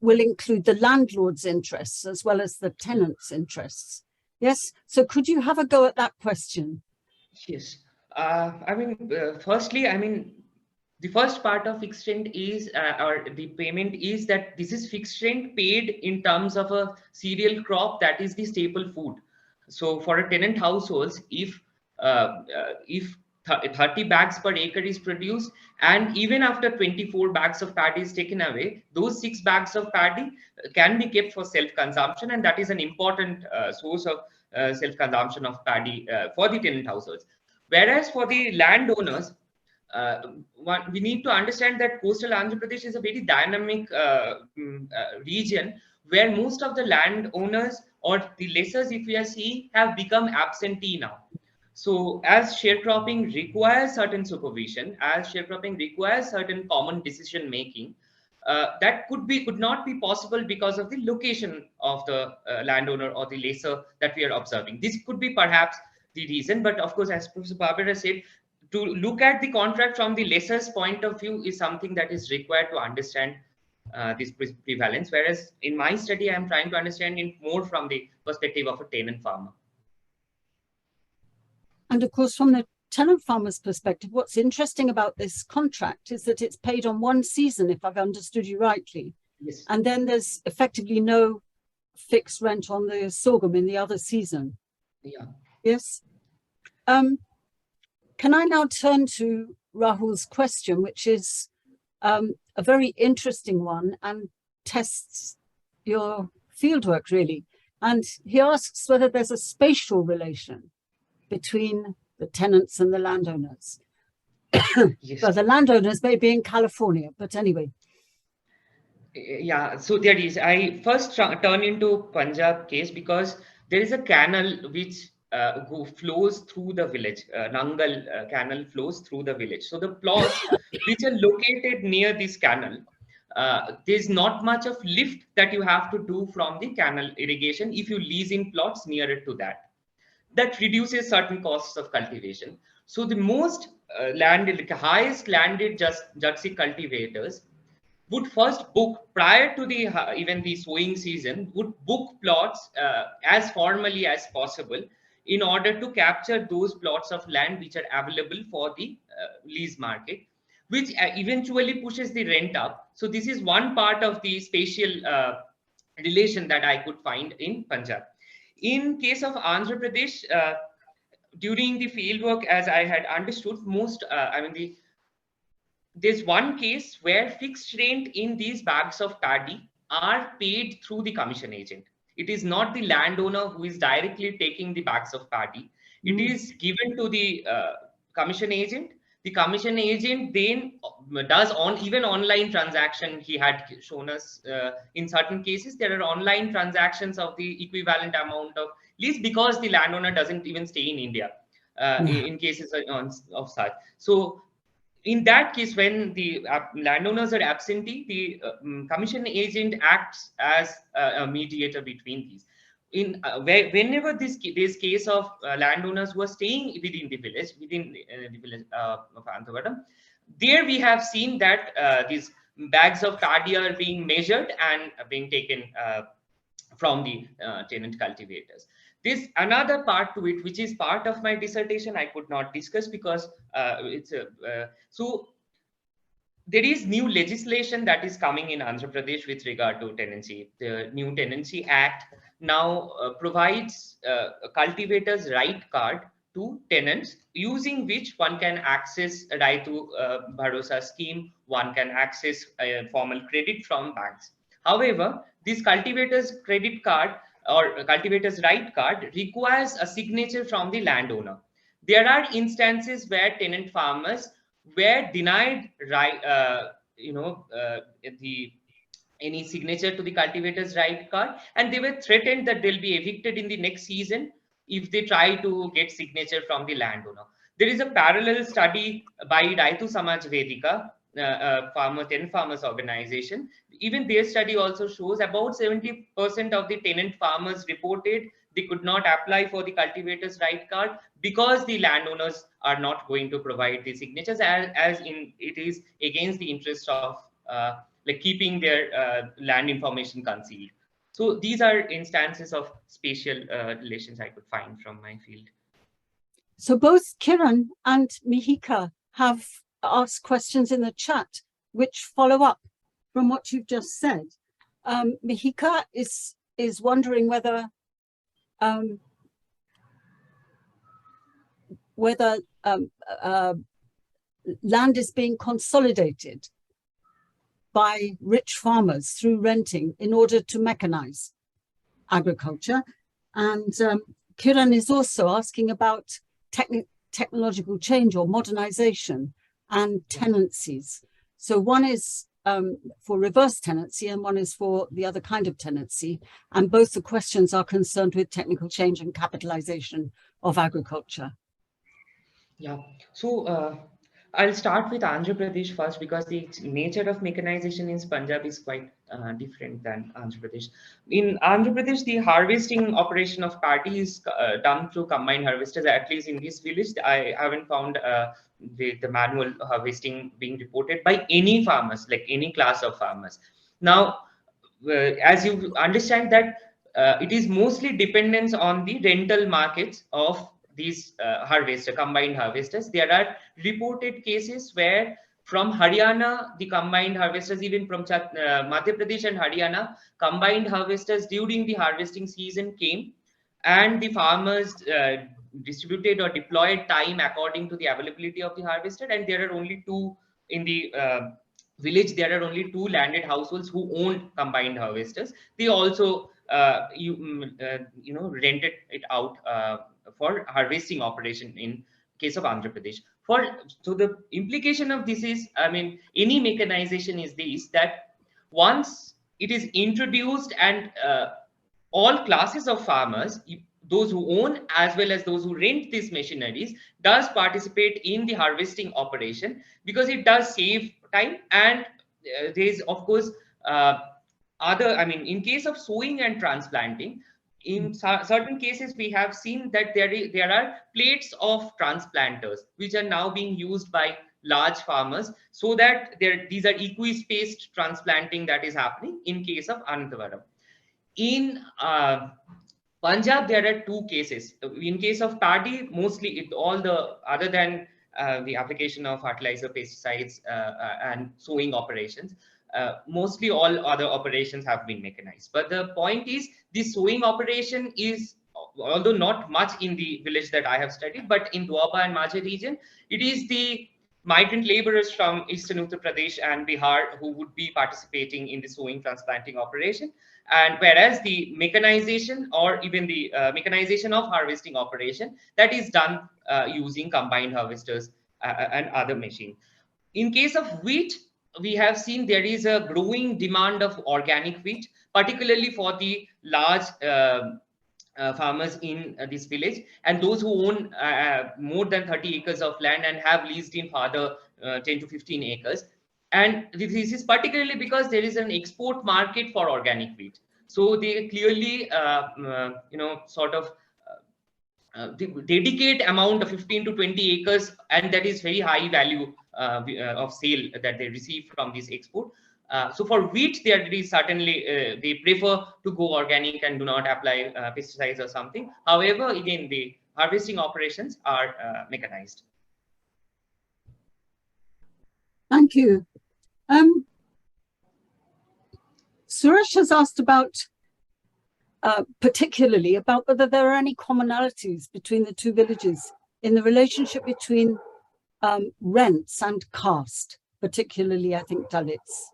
include the landlord's interests as well as the tenant's interests. Yes. So could you have a go at that question? Yes. I mean, firstly, I mean, the first part of fixed rent is, or the payment is that this is fixed rent paid in terms of a cereal crop that is the staple food. So for a tenant households, if 30 bags per acre is produced, and even after 24 bags of paddy is taken away, those 6 bags of paddy can be kept for self-consumption, and that is an important source of self-consumption of paddy for the tenant households. Whereas for the landowners, we need to understand that coastal Andhra Pradesh is a very dynamic region where most of the landowners or the lessors, if we are seeing, have become absentee now. So as sharecropping requires certain supervision, as sharecropping requires certain common decision making, that could not be possible because of the location of the landowner or the lessor that we are observing. This could be perhaps the reason, but of course, as Professor Barbara said, to look at the contract from the lessor's point of view is something that is required to understand this prevalence. Whereas in my study, I am trying to understand it more from the perspective of a tenant farmer. And of course, from the tenant farmer's perspective, what's interesting about this contract is that it's paid on one season, if I've understood you rightly. Yes. And then there's effectively no fixed rent on the sorghum in the other season. Yeah. Yes. Can I now turn to Rahul's question, which is a very interesting one and tests your fieldwork really. And he asks whether there's a spatial relation between the tenants and the landowners. Yes. Well, the landowners may be in California, but anyway. Yeah, so there is. I first turn into Punjab case because there is a canal which flows through the village. Nangal canal flows through the village. So the plots which are located near this canal, there's not much of lift that you have to do from the canal irrigation if you lease in plots nearer to that. That reduces certain costs of cultivation. So the most highest landed Jersey cultivators would first book prior to the even the sowing season, would book plots as formally as possible in order to capture those plots of land which are available for the lease market, which eventually pushes the rent up. So this is one part of the spatial relation that I could find in Punjab. In case of Andhra Pradesh, during the fieldwork, as I had understood, there's one case where fixed rent in these bags of paddy are paid through the commission agent. It is not the landowner who is directly taking the bags of paddy. It is given to the commission agent. The commission agent then does even online transaction. He had shown us in certain cases there are online transactions of the equivalent amount of lease because the landowner doesn't even stay in India in cases of such. So in that case, when the landowners are absentee, the commission agent acts as a mediator between these. Whenever this case of landowners who are staying within the village of Anthawadam, there we have seen that these bags of paddy are being measured and being taken from the tenant cultivators. This another part to it, which is part of my dissertation, I could not discuss because it's a so there is new legislation that is coming in Andhra Pradesh with regard to tenancy. The new Tenancy Act now provides a cultivator's right card to tenants, using which one can access a right to Bharosa scheme, one can access a formal credit from banks. However, this cultivator's credit card or cultivator's right card requires a signature from the landowner. There are instances where tenant farmers were denied any signature to the cultivator's right card, and they were threatened that they'll be evicted in the next season if they try to get signature from the landowner. There is a parallel study by Raitu Samaj Vedika, tenant farmers organization. Even their study also shows about 70% of the tenant farmers reported they could not apply for the cultivator's right card because the landowners are not going to provide the signatures, it is against the interest of keeping their land information concealed. So these are instances of spatial relations I could find from my field. So both Kiran and Mihika have asked questions in the chat which follow up from what you've just said. Mihika is wondering whether land is being consolidated by rich farmers through renting in order to mechanize agriculture. And Kiran is also asking about technological change or modernization and tenancies. So one is for reverse tenancy and one is for the other kind of tenancy. And both the questions are concerned with technical change and capitalization of agriculture. Yeah, so I'll start with Andhra Pradesh first because the nature of mechanization in Punjab is quite different than Andhra Pradesh. In Andhra Pradesh, the harvesting operation of paddy is done through combined harvesters. At least in this village, I haven't found the manual harvesting being reported by any farmers, like any class of farmers. Now, as you understand that it is mostly dependence on the rental markets of these combined harvesters, there are reported cases where from Haryana, the combined harvesters, even from Madhya Pradesh and Haryana, combined harvesters during the harvesting season came, and the farmers distributed or deployed time according to the availability of the harvester. And there are only two in the village. There are only two landed households who owned combined harvesters. They also rented it out for harvesting operation in case of Andhra Pradesh. So the implication of this is, I mean, any mechanization is this, that once it is introduced and all classes of farmers, those who own as well as those who rent these machineries, does participate in the harvesting operation, because it does save time. And there is, of course, in case of sowing and transplanting, in certain cases we have seen that there are plates of transplanters which are now being used by large farmers, so that these are equi-spaced transplanting that is happening in case of Anantavaram. In Punjab, there are two cases. In case of paddy, mostly all the other than the application of fertilizer, pesticides, and sowing operations, mostly all other operations have been mechanized. But the point is, the sowing operation is, although not much in the village that I have studied, but in Doaba and Majha region, it is the migrant laborers from eastern Uttar Pradesh and Bihar who would be participating in the sowing transplanting operation. And whereas the mechanization or even the mechanization of harvesting operation, that is done using combined harvesters and other machines. In case of wheat, we have seen there is a growing demand of organic wheat, particularly for the large farmers in this village, and those who own more than 30 acres of land and have leased in further 10 to 15 acres. And this is particularly because there is an export market for organic wheat. So they clearly, dedicate amount of 15 to 20 acres, and that is very high value of sale that they receive from this export. So for wheat, there is certainly they prefer to go organic and do not apply pesticides or something. However, again, the harvesting operations are mechanized. Thank you. Suresh has asked about, particularly about whether there are any commonalities between the two villages in the relationship between rents and caste, particularly, I think, Dalits.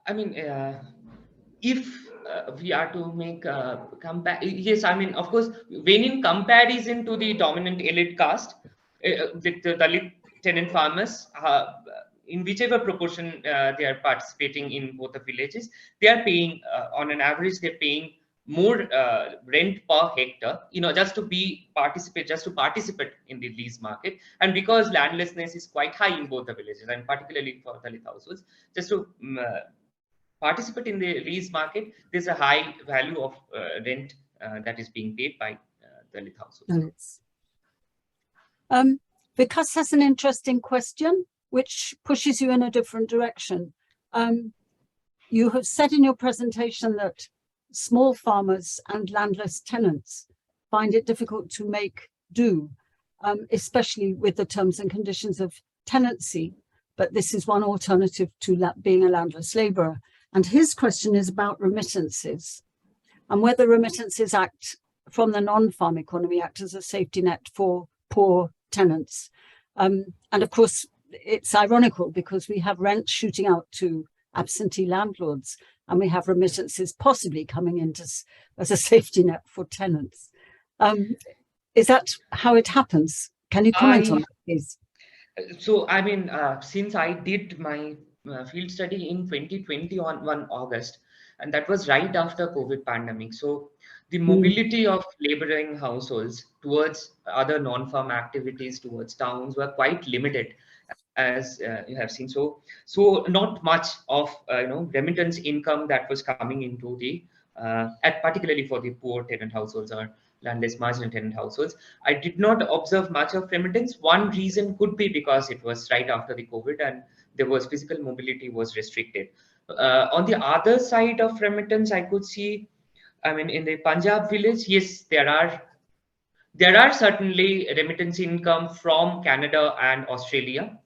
I mean, if we are to make compare, yes, I mean, of course, when in comparison to the dominant elite caste, with the Dalit tenant farmers, in whichever proportion they are participating in both the villages, they are paying, on an average, they're paying more rent per hectare, just to participate in the lease market. And because landlessness is quite high in both the villages, and particularly for Dalit households, just to participate in the lease market, there's a high value of rent that is being paid by Dalit households. Vikas has an interesting question, which pushes you in a different direction. You have said in your presentation that small farmers and landless tenants find it difficult to make do, especially with the terms and conditions of tenancy, but this is one alternative to being a landless labourer. And his question is about remittances, and whether remittances act from the non-farm economy act as a safety net for poor tenants. And of course, it's ironical because we have rent shooting out to absentee landlords, and we have remittances possibly coming in as a safety net for tenants. Is that how it happens? Can you comment on that, please? So, I mean, since I did my field study in 2020 on 1 August, and that was right after COVID pandemic. So the mobility of laboring households towards other non-farm activities, towards towns, were quite limited, as you have seen. So not much of remittance income that was coming into the particularly for the poor tenant households or landless marginal tenant households. I did not observe much of remittance. One reason could be because it was right after the COVID and there was physical mobility was restricted. On the other side of remittance, I could see, I mean, in the Punjab village, yes, there are There are certainly remittance income from Canada and Australia,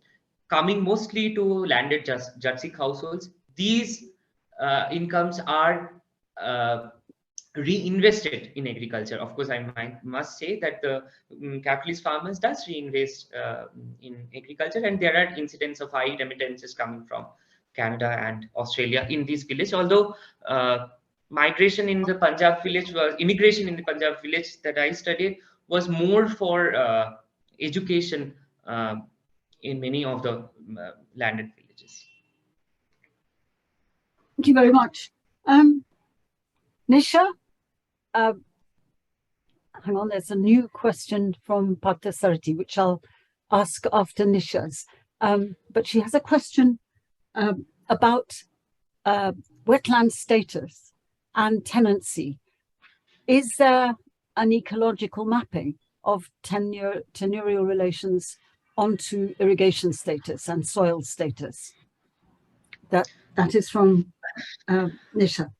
coming mostly to landed Jurassic households. These incomes are reinvested in agriculture. Of course, I must say that the capitalist farmers does reinvest in agriculture, and there are incidents of high remittances coming from Canada and Australia in this village. Although immigration in the Punjab village that I studied was more for education in many of the landed villages. Thank you very much. Nisha, hang on, there's a new question from Parthasarthi, which I'll ask after Nisha's. But she has a question about wetland status and tenancy. Is there an ecological mapping of tenurial relations onto irrigation status and soil status? That is from Nisha.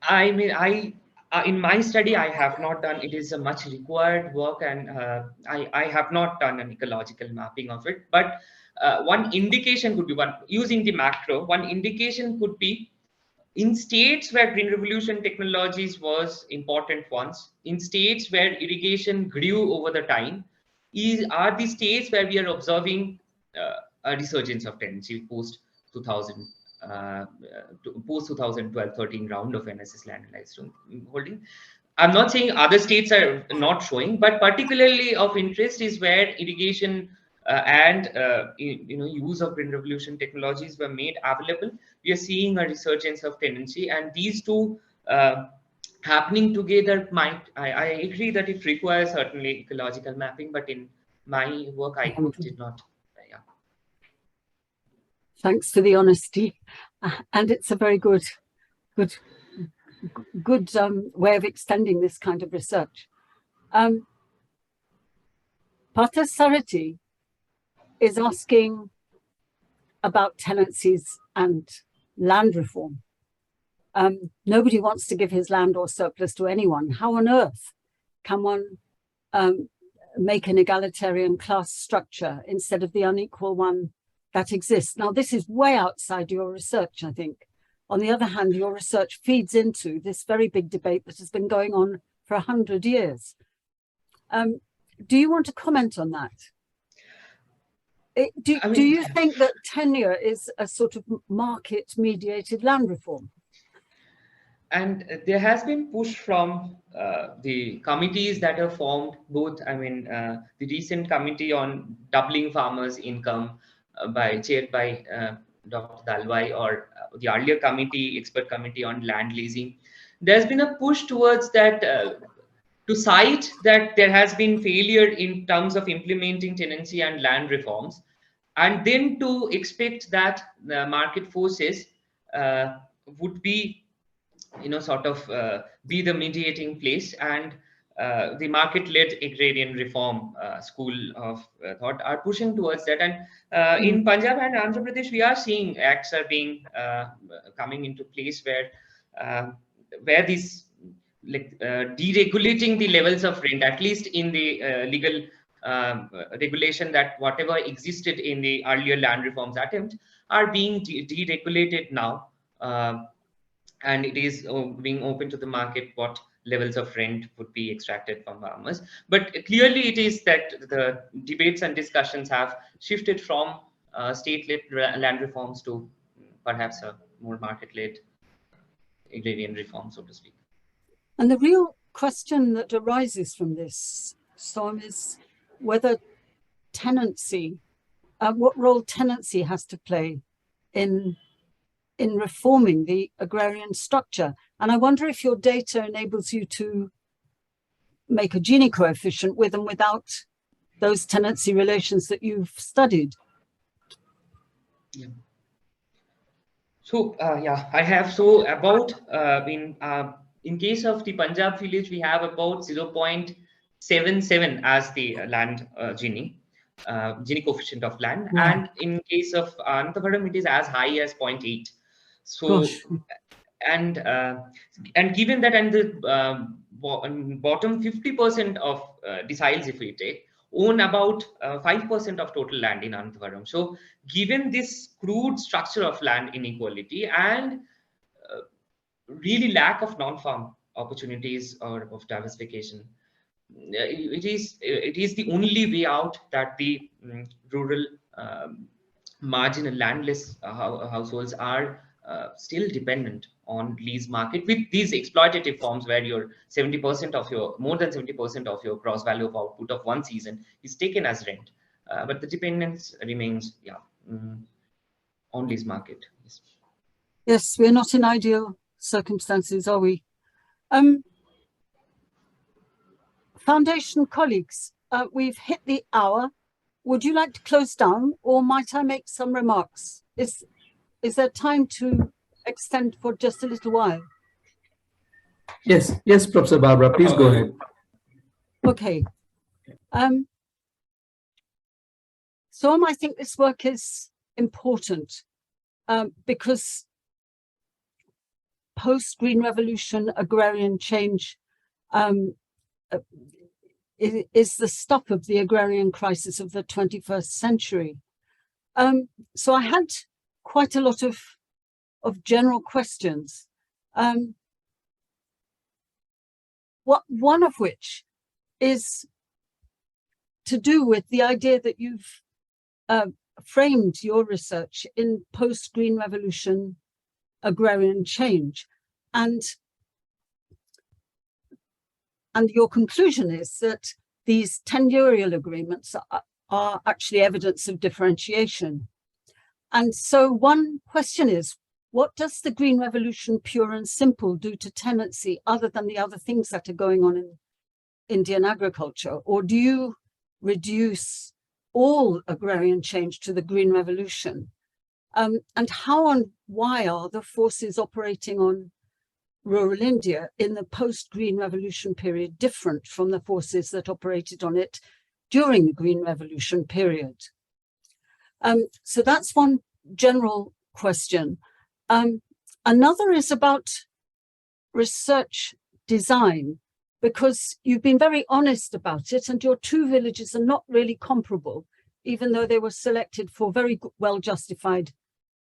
I mean, in my study, I have not done, it is a much required work, and I have not done an ecological mapping of it. But one indication could be, using the macro, one indication could be in states where green revolution technologies was important once, in states where irrigation grew over the time, are the states where we are observing a resurgence of tenancy post 2000. Post 2012-13 round of NSS land holding. I'm not saying other states are not showing, but particularly of interest is where irrigation and use of green revolution technologies were made available. We are seeing a resurgence of tenancy, and these two happening together might. I agree that it requires certainly ecological mapping, but in my work I did not. Thanks for the honesty, and it's a very good way of extending this kind of research. Parthasarthi is asking about tenancies and land reform. Nobody wants to give his land or surplus to anyone. How on earth can one make an egalitarian class structure instead of the unequal one that exists? Now, this is way outside your research, I think. On the other hand, your research feeds into this very big debate that has been going on for 100 years. Do you want to comment on that? Do you think that tenure is a sort of market-mediated land reform? And there has been push from the committees that are formed, both, the recent committee on doubling farmers' income chaired by Dr. Dalwai, or the earlier committee, expert committee on land leasing. There's been a push towards that, to cite that there has been failure in terms of implementing tenancy and land reforms, and then to expect that the market forces would be, be the mediating place, and the market-led agrarian reform school of thought are pushing towards that. And in Punjab and Andhra Pradesh, we are seeing acts are being coming into place where these deregulating the levels of rent, at least in the legal regulation, that whatever existed in the earlier land reforms attempt are being deregulated now. And it is being open to the market what levels of rent would be extracted from farmers. But clearly it is that the debates and discussions have shifted from state-led land reforms to perhaps a more market-led agrarian reform, so to speak. And the real question that arises from this, Soham, is whether tenancy, what role tenancy has to play in reforming the agrarian structure. And I wonder if your data enables you to make a Gini coefficient with and without those tenancy relations that you've studied. Yeah. So I have, so about in case of the Punjab village, we have about 0.77 as the land Gini coefficient of land. Wow. And in case of Andhra Pradesh, it is as high as 0.8. So, and given that, and the bottom 50% of deciles, if we take, own about 5% of total land in Andhra. So given this crude structure of land inequality and really lack of non-farm opportunities or of diversification, it is the only way out that the rural marginal landless households are still dependent on lease market with these exploitative forms where your 70% of your more than 70% of your gross value of output of one season is taken as rent, but the dependence remains on lease market. Yes. Yes, we're not in ideal circumstances, are we? Foundation colleagues, we've hit the hour. Would you like to close down, or might I make some remarks? Is there time to extend for just a little while? Yes, yes, Professor Barbara, please go ahead. Okay. So I think this work is important because post-Green Revolution agrarian change is the stuff of the agrarian crisis of the 21st century. So I had quite a lot of general questions. One of which is to do with the idea that you've framed your research in post-Green Revolution agrarian change, and your conclusion is that these tenurial agreements are actually evidence of differentiation. And so one question is, what does the Green Revolution pure and simple do to tenancy other than the other things that are going on in Indian agriculture? Or do you reduce all agrarian change to the Green Revolution? And how and why are the forces operating on rural India in the post-Green Revolution period different from the forces that operated on it during the Green Revolution period? So that's one general question. Another is about research design, because you've been very honest about it, and your two villages are not really comparable, even though they were selected for very well justified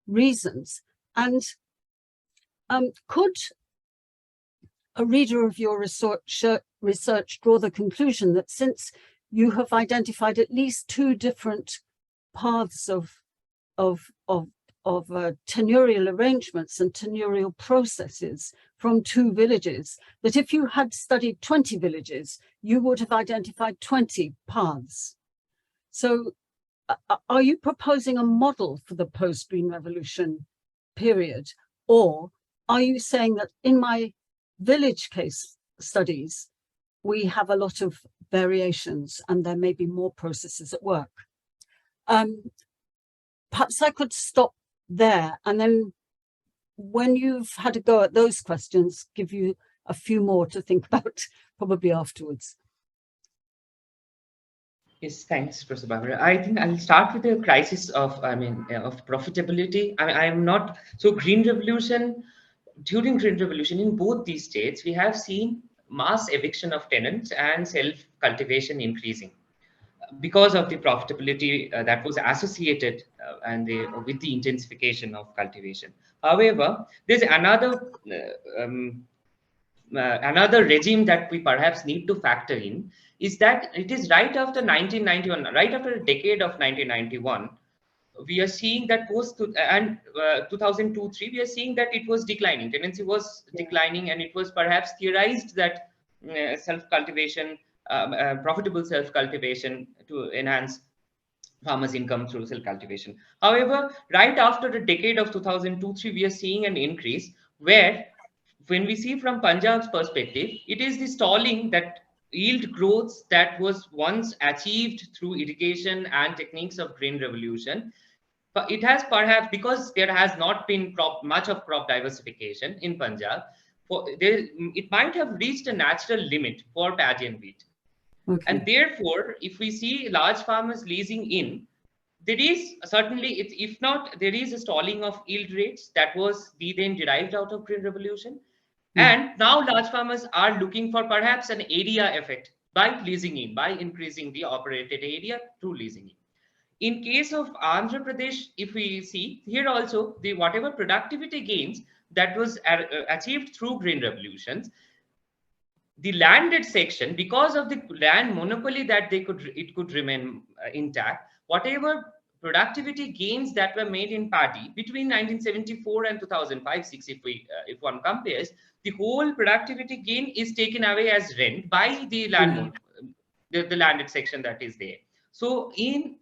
reasons. And could a reader of your research draw the conclusion that since you have identified at least two different paths of tenurial arrangements and tenurial processes from two villages, that if you had studied 20 villages, you would have identified 20 paths? So are you proposing a model for the post-Green Revolution period? Or are you saying that in my village case studies, we have a lot of variations and there may be more processes at work? Perhaps I could stop there, and then when you've had a go at those questions, give you a few more to think about probably afterwards. Yes, thanks, Professor Barbara. I think I'll start with the crisis of, of profitability. I'm not, so Green Revolution, during Green Revolution in both these states, we have seen mass eviction of tenants and self-cultivation increasing because of the profitability that was associated with the intensification of cultivation. However, there's another regime that we perhaps need to factor in, is that it is right after 1991, right after a decade of 1991, we are seeing that post 2002-3, we are seeing that it was declining. Tenancy was declining, and it was perhaps theorized that self-cultivation, profitable self-cultivation to enhance farmers' income through self-cultivation. However, right after the decade of 2002-3, we are seeing an increase where, when we see from Punjab's perspective, it is the stalling that yield growth that was once achieved through irrigation and techniques of Green Revolution. But it has perhaps, because there has not been much of crop diversification in Punjab, it might have reached a natural limit for paddy and wheat. Okay. And therefore, if we see large farmers leasing in, there is certainly, if not, there is a stalling of yield rates that was then derived out of Green Revolution. And now large farmers are looking for perhaps an area effect by leasing in, by increasing the operated area through leasing in. In case of Andhra Pradesh, if we see here also, the whatever productivity gains that was achieved through green revolutions, the landed section, because of the land monopoly that it could remain intact, whatever productivity gains that were made in paddy between 1974 and 2005-6, if one compares, the whole productivity gain is taken away as rent by the land the landed section that is there. So in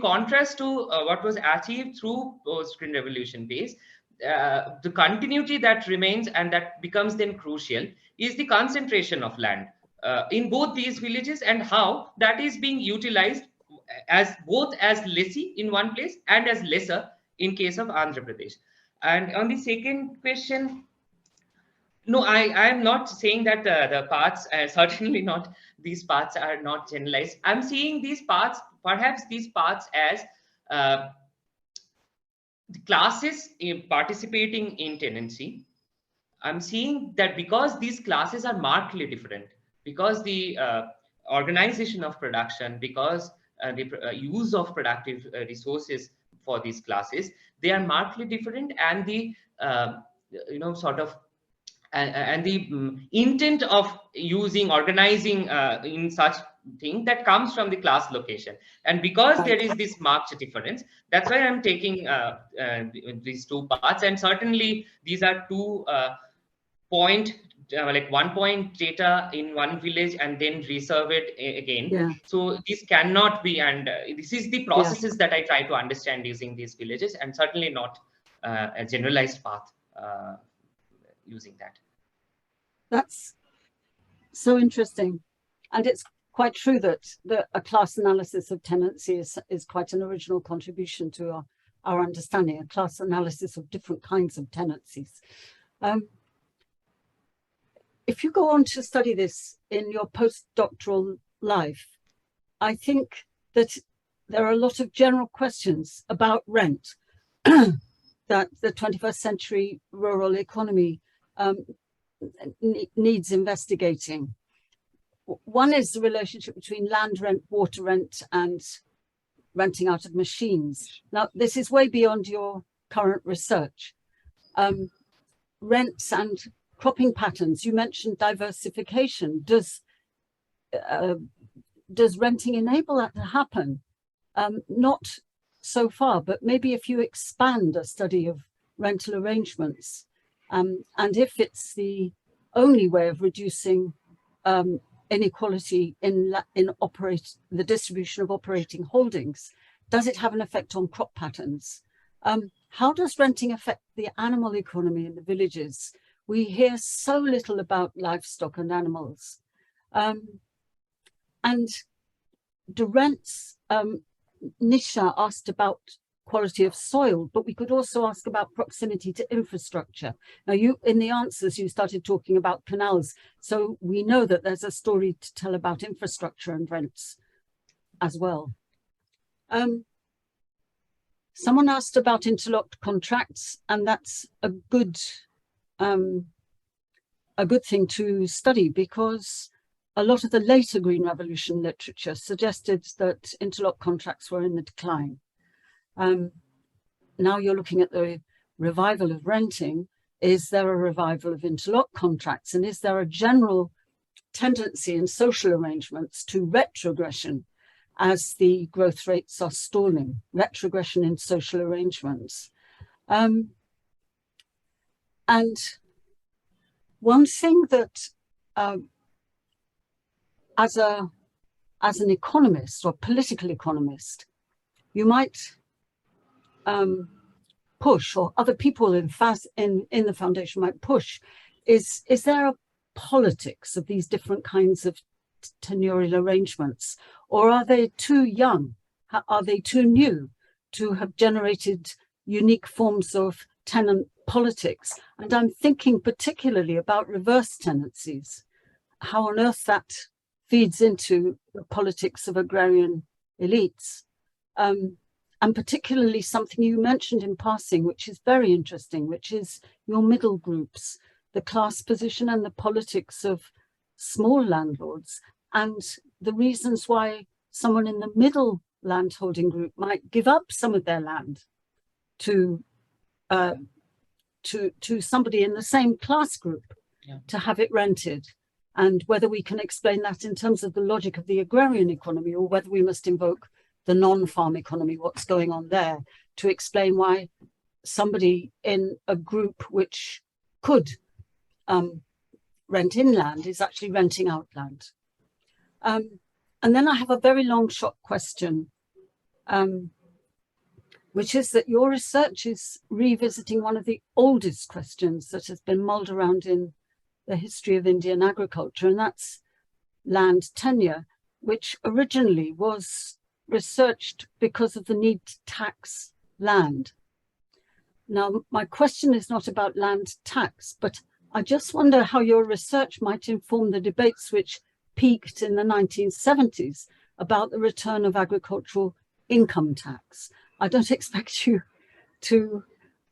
contrast to what was achieved through post-green revolution base, the continuity that remains and that becomes then crucial is the concentration of land in both these villages, and how that is being utilized as both as lessee in one place and as lesser in case of Andhra Pradesh. And on the second question, no, I am not saying that the paths, certainly not, these paths are not generalized. I'm seeing these paths, perhaps these paths as the classes participating in tenancy. I'm seeing that because these classes are markedly different, because the organization of production, because the use of productive resources for these classes, they are markedly different, and the sort of and the intent of organizing in such thing that comes from the class location. And because there is this marked difference, that's why I'm taking these two parts. And certainly these are two like 1 point data in one village and then reserve it again. So this cannot be, and this is the processes that I try to understand using these villages, and certainly not a generalized path using that. That's so interesting. And it's quite true that a class analysis of tenancy is quite an original contribution to our understanding, a class analysis of different kinds of tenancies. If you go on to study this in your postdoctoral life, I think that there are a lot of general questions about rent that the 21st century rural economy needs investigating. One is the relationship between land rent, water rent, and renting out of machines. Now, this is way beyond your current research. Rents and cropping patterns, you mentioned diversification. Does renting enable that to happen? Not so far, but maybe if you expand a study of rental arrangements, and if it's the only way of reducing inequality in the distribution of operating holdings, does it have an effect on crop patterns? How does renting affect the animal economy in the villages? We hear so little about livestock and animals. And the rents, Nisha asked about quality of soil, but we could also ask about proximity to infrastructure. Now, in the answers, you started talking about canals. So we know that there's a story to tell about infrastructure and rents as well. Someone asked about interlocked contracts, and that's a good thing to study, because a lot of the later Green Revolution literature suggested that interlocked contracts were in the decline. Now you're looking at the revival of renting. Is there a revival of interlocked contracts? And is there a general tendency in social arrangements to retrogression as the growth rates are stalling? Retrogression in social arrangements. And one thing that as an economist or political economist, you might push, or other people in FAS in the foundation might push, is there a politics of these different kinds of tenurial arrangements, or are they too young? Are they too new to have generated unique forms of tenant politics? And I'm thinking particularly about reverse tenancies, how on earth that feeds into the politics of agrarian elites. And particularly something you mentioned in passing, which is very interesting, which is your middle groups, the class position and the politics of small landlords, and the reasons why someone in the middle landholding group might give up some of their land to somebody in the same class group to have it rented, and whether we can explain that in terms of the logic of the agrarian economy, or whether we must invoke the non-farm economy, what's going on there, to explain why somebody in a group which could rent in land is actually renting out land. And then I have a very long shot question, which is that your research is revisiting one of the oldest questions that has been mulled around in the history of Indian agriculture, and that's land tenure, which originally was researched because of the need to tax land. Now, my question is not about land tax, but I just wonder how your research might inform the debates which peaked in the 1970s about the return of agricultural income tax. I don't expect you to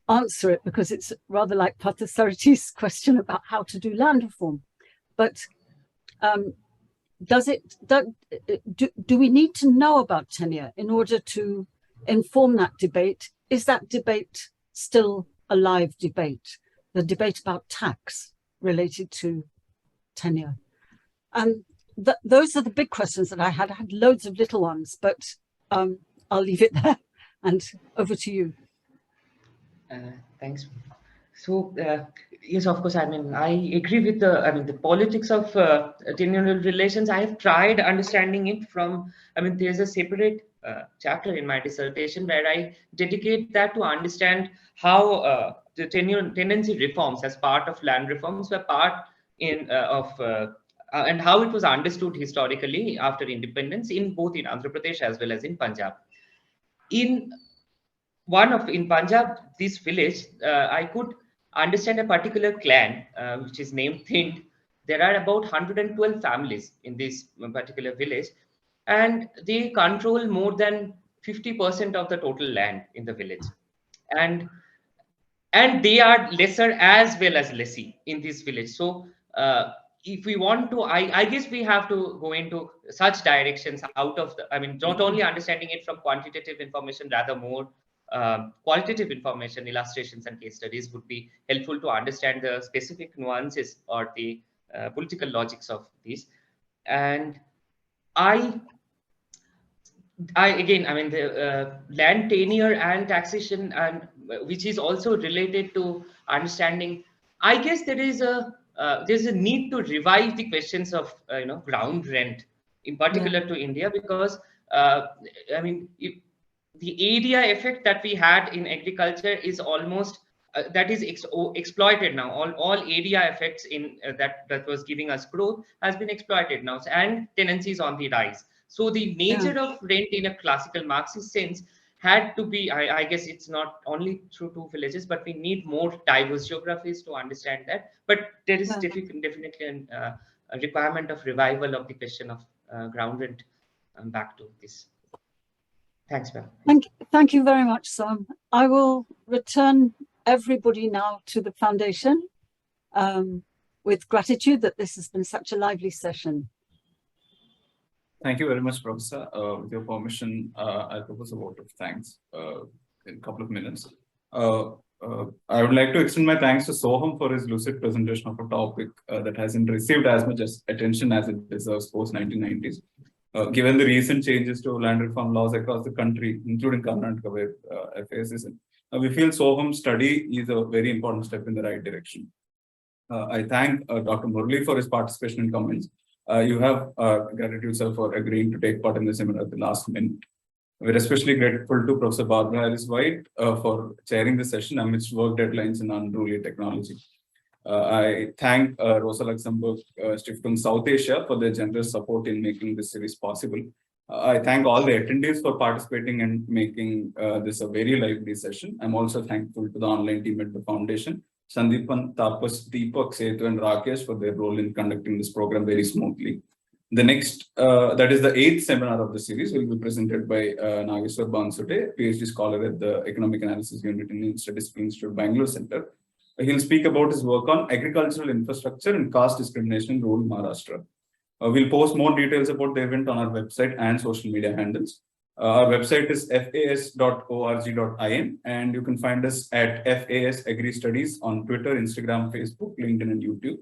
answer it because it's rather like Bhattacharya's question about how to do land reform. But do we need to know about tenure in order to inform that debate? Is that debate still a live debate? The debate about tax related to tenure? Those are the big questions that I had. I had loads of little ones, but I'll leave it there. And over to you. Thanks. So yes, of course. I mean, I agree with the politics of tenure relations. I have tried understanding it from. I mean, there's a separate chapter in my dissertation where I dedicate that to understand how the tenancy reforms as part of land reforms were part and how it was understood historically after independence in both in Andhra Pradesh as well as in Punjab. In Punjab, this village, I could understand a particular clan which is named Thind. There are about 112 families in this particular village, and they control more than 50% of the total land in the village, and they are lesser as well as lessee in this village. So if we want to, I guess we have to go into such directions out of the, I mean, not only understanding it from quantitative information, rather more qualitative information, illustrations and case studies would be helpful to understand the specific nuances or the political logics of these. And I again, I mean, the land tenure and taxation, and which is also related to understanding. I guess there's a need to revive the questions of ground rent, in particular to India, because I mean, the area effect that we had in agriculture is almost that is exploited now. All area effects in that was giving us growth has been exploited now, and tenancy is on the rise. So the nature of rent in a classical Marxist sense had to be, I guess it's not only through two villages, but we need more diverse geographies to understand that. But there is definitely a requirement of revival of the question of ground rent back to this. Thanks, ma'am. Thank you very much, Soham. I will return everybody now to the foundation with gratitude that this has been such a lively session. Thank you very much, Professor. With your permission, I'll propose a vote of thanks in a couple of minutes. I would like to extend my thanks to Soham for his lucid presentation of a topic that hasn't received as much attention as it deserves post-1990s. Given the recent changes to land reform laws across the country, including Karnataka, where FAS is in, we feel Soham's study is a very important step in the right direction. I thank Dr. Murali for his participation and comments. You have gratitude, sir, for agreeing to take part in the seminar at the last minute. We're especially grateful to Professor Barbara Harris-White for chairing the session amidst work deadlines in unruly technology. I thank Rosa Luxemburg Stiftung South Asia for their generous support in making this series possible. I thank all the attendees for participating and making this a very lively session. I'm also thankful to the online team at the foundation, Sandeepan, Tapas, Deepak, Setu, and Rakesh for their role in conducting this program very smoothly. The next, that is the 8th seminar of the series, will be presented by Nageswar Bansute, PhD scholar at the Economic Analysis Unit in the Statistical Institute, Bangalore Center. He'll speak about his work on agricultural infrastructure and caste discrimination in rural Maharashtra. We'll post more details about the event on our website and social media handles. Our website is fas.org.in, and you can find us at FAS Agri Studies on Twitter, Instagram, Facebook, LinkedIn, and YouTube.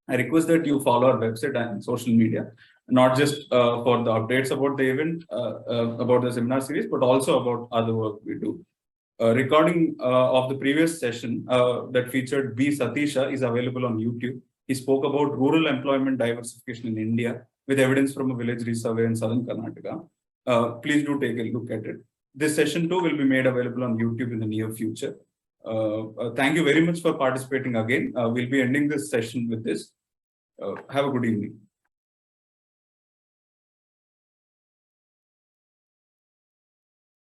I request that you follow our website and social media, not just for the updates about the event, about the seminar series, but also about other work we do. Recording of the previous session that featured B. Satisha is available on YouTube. He spoke about rural employment diversification in India with evidence from a village resurvey in southern Karnataka. Please do take a look at it. This session too will be made available on YouTube in the near future. Thank you very much for participating again. We'll be ending this session with this. Have a good evening.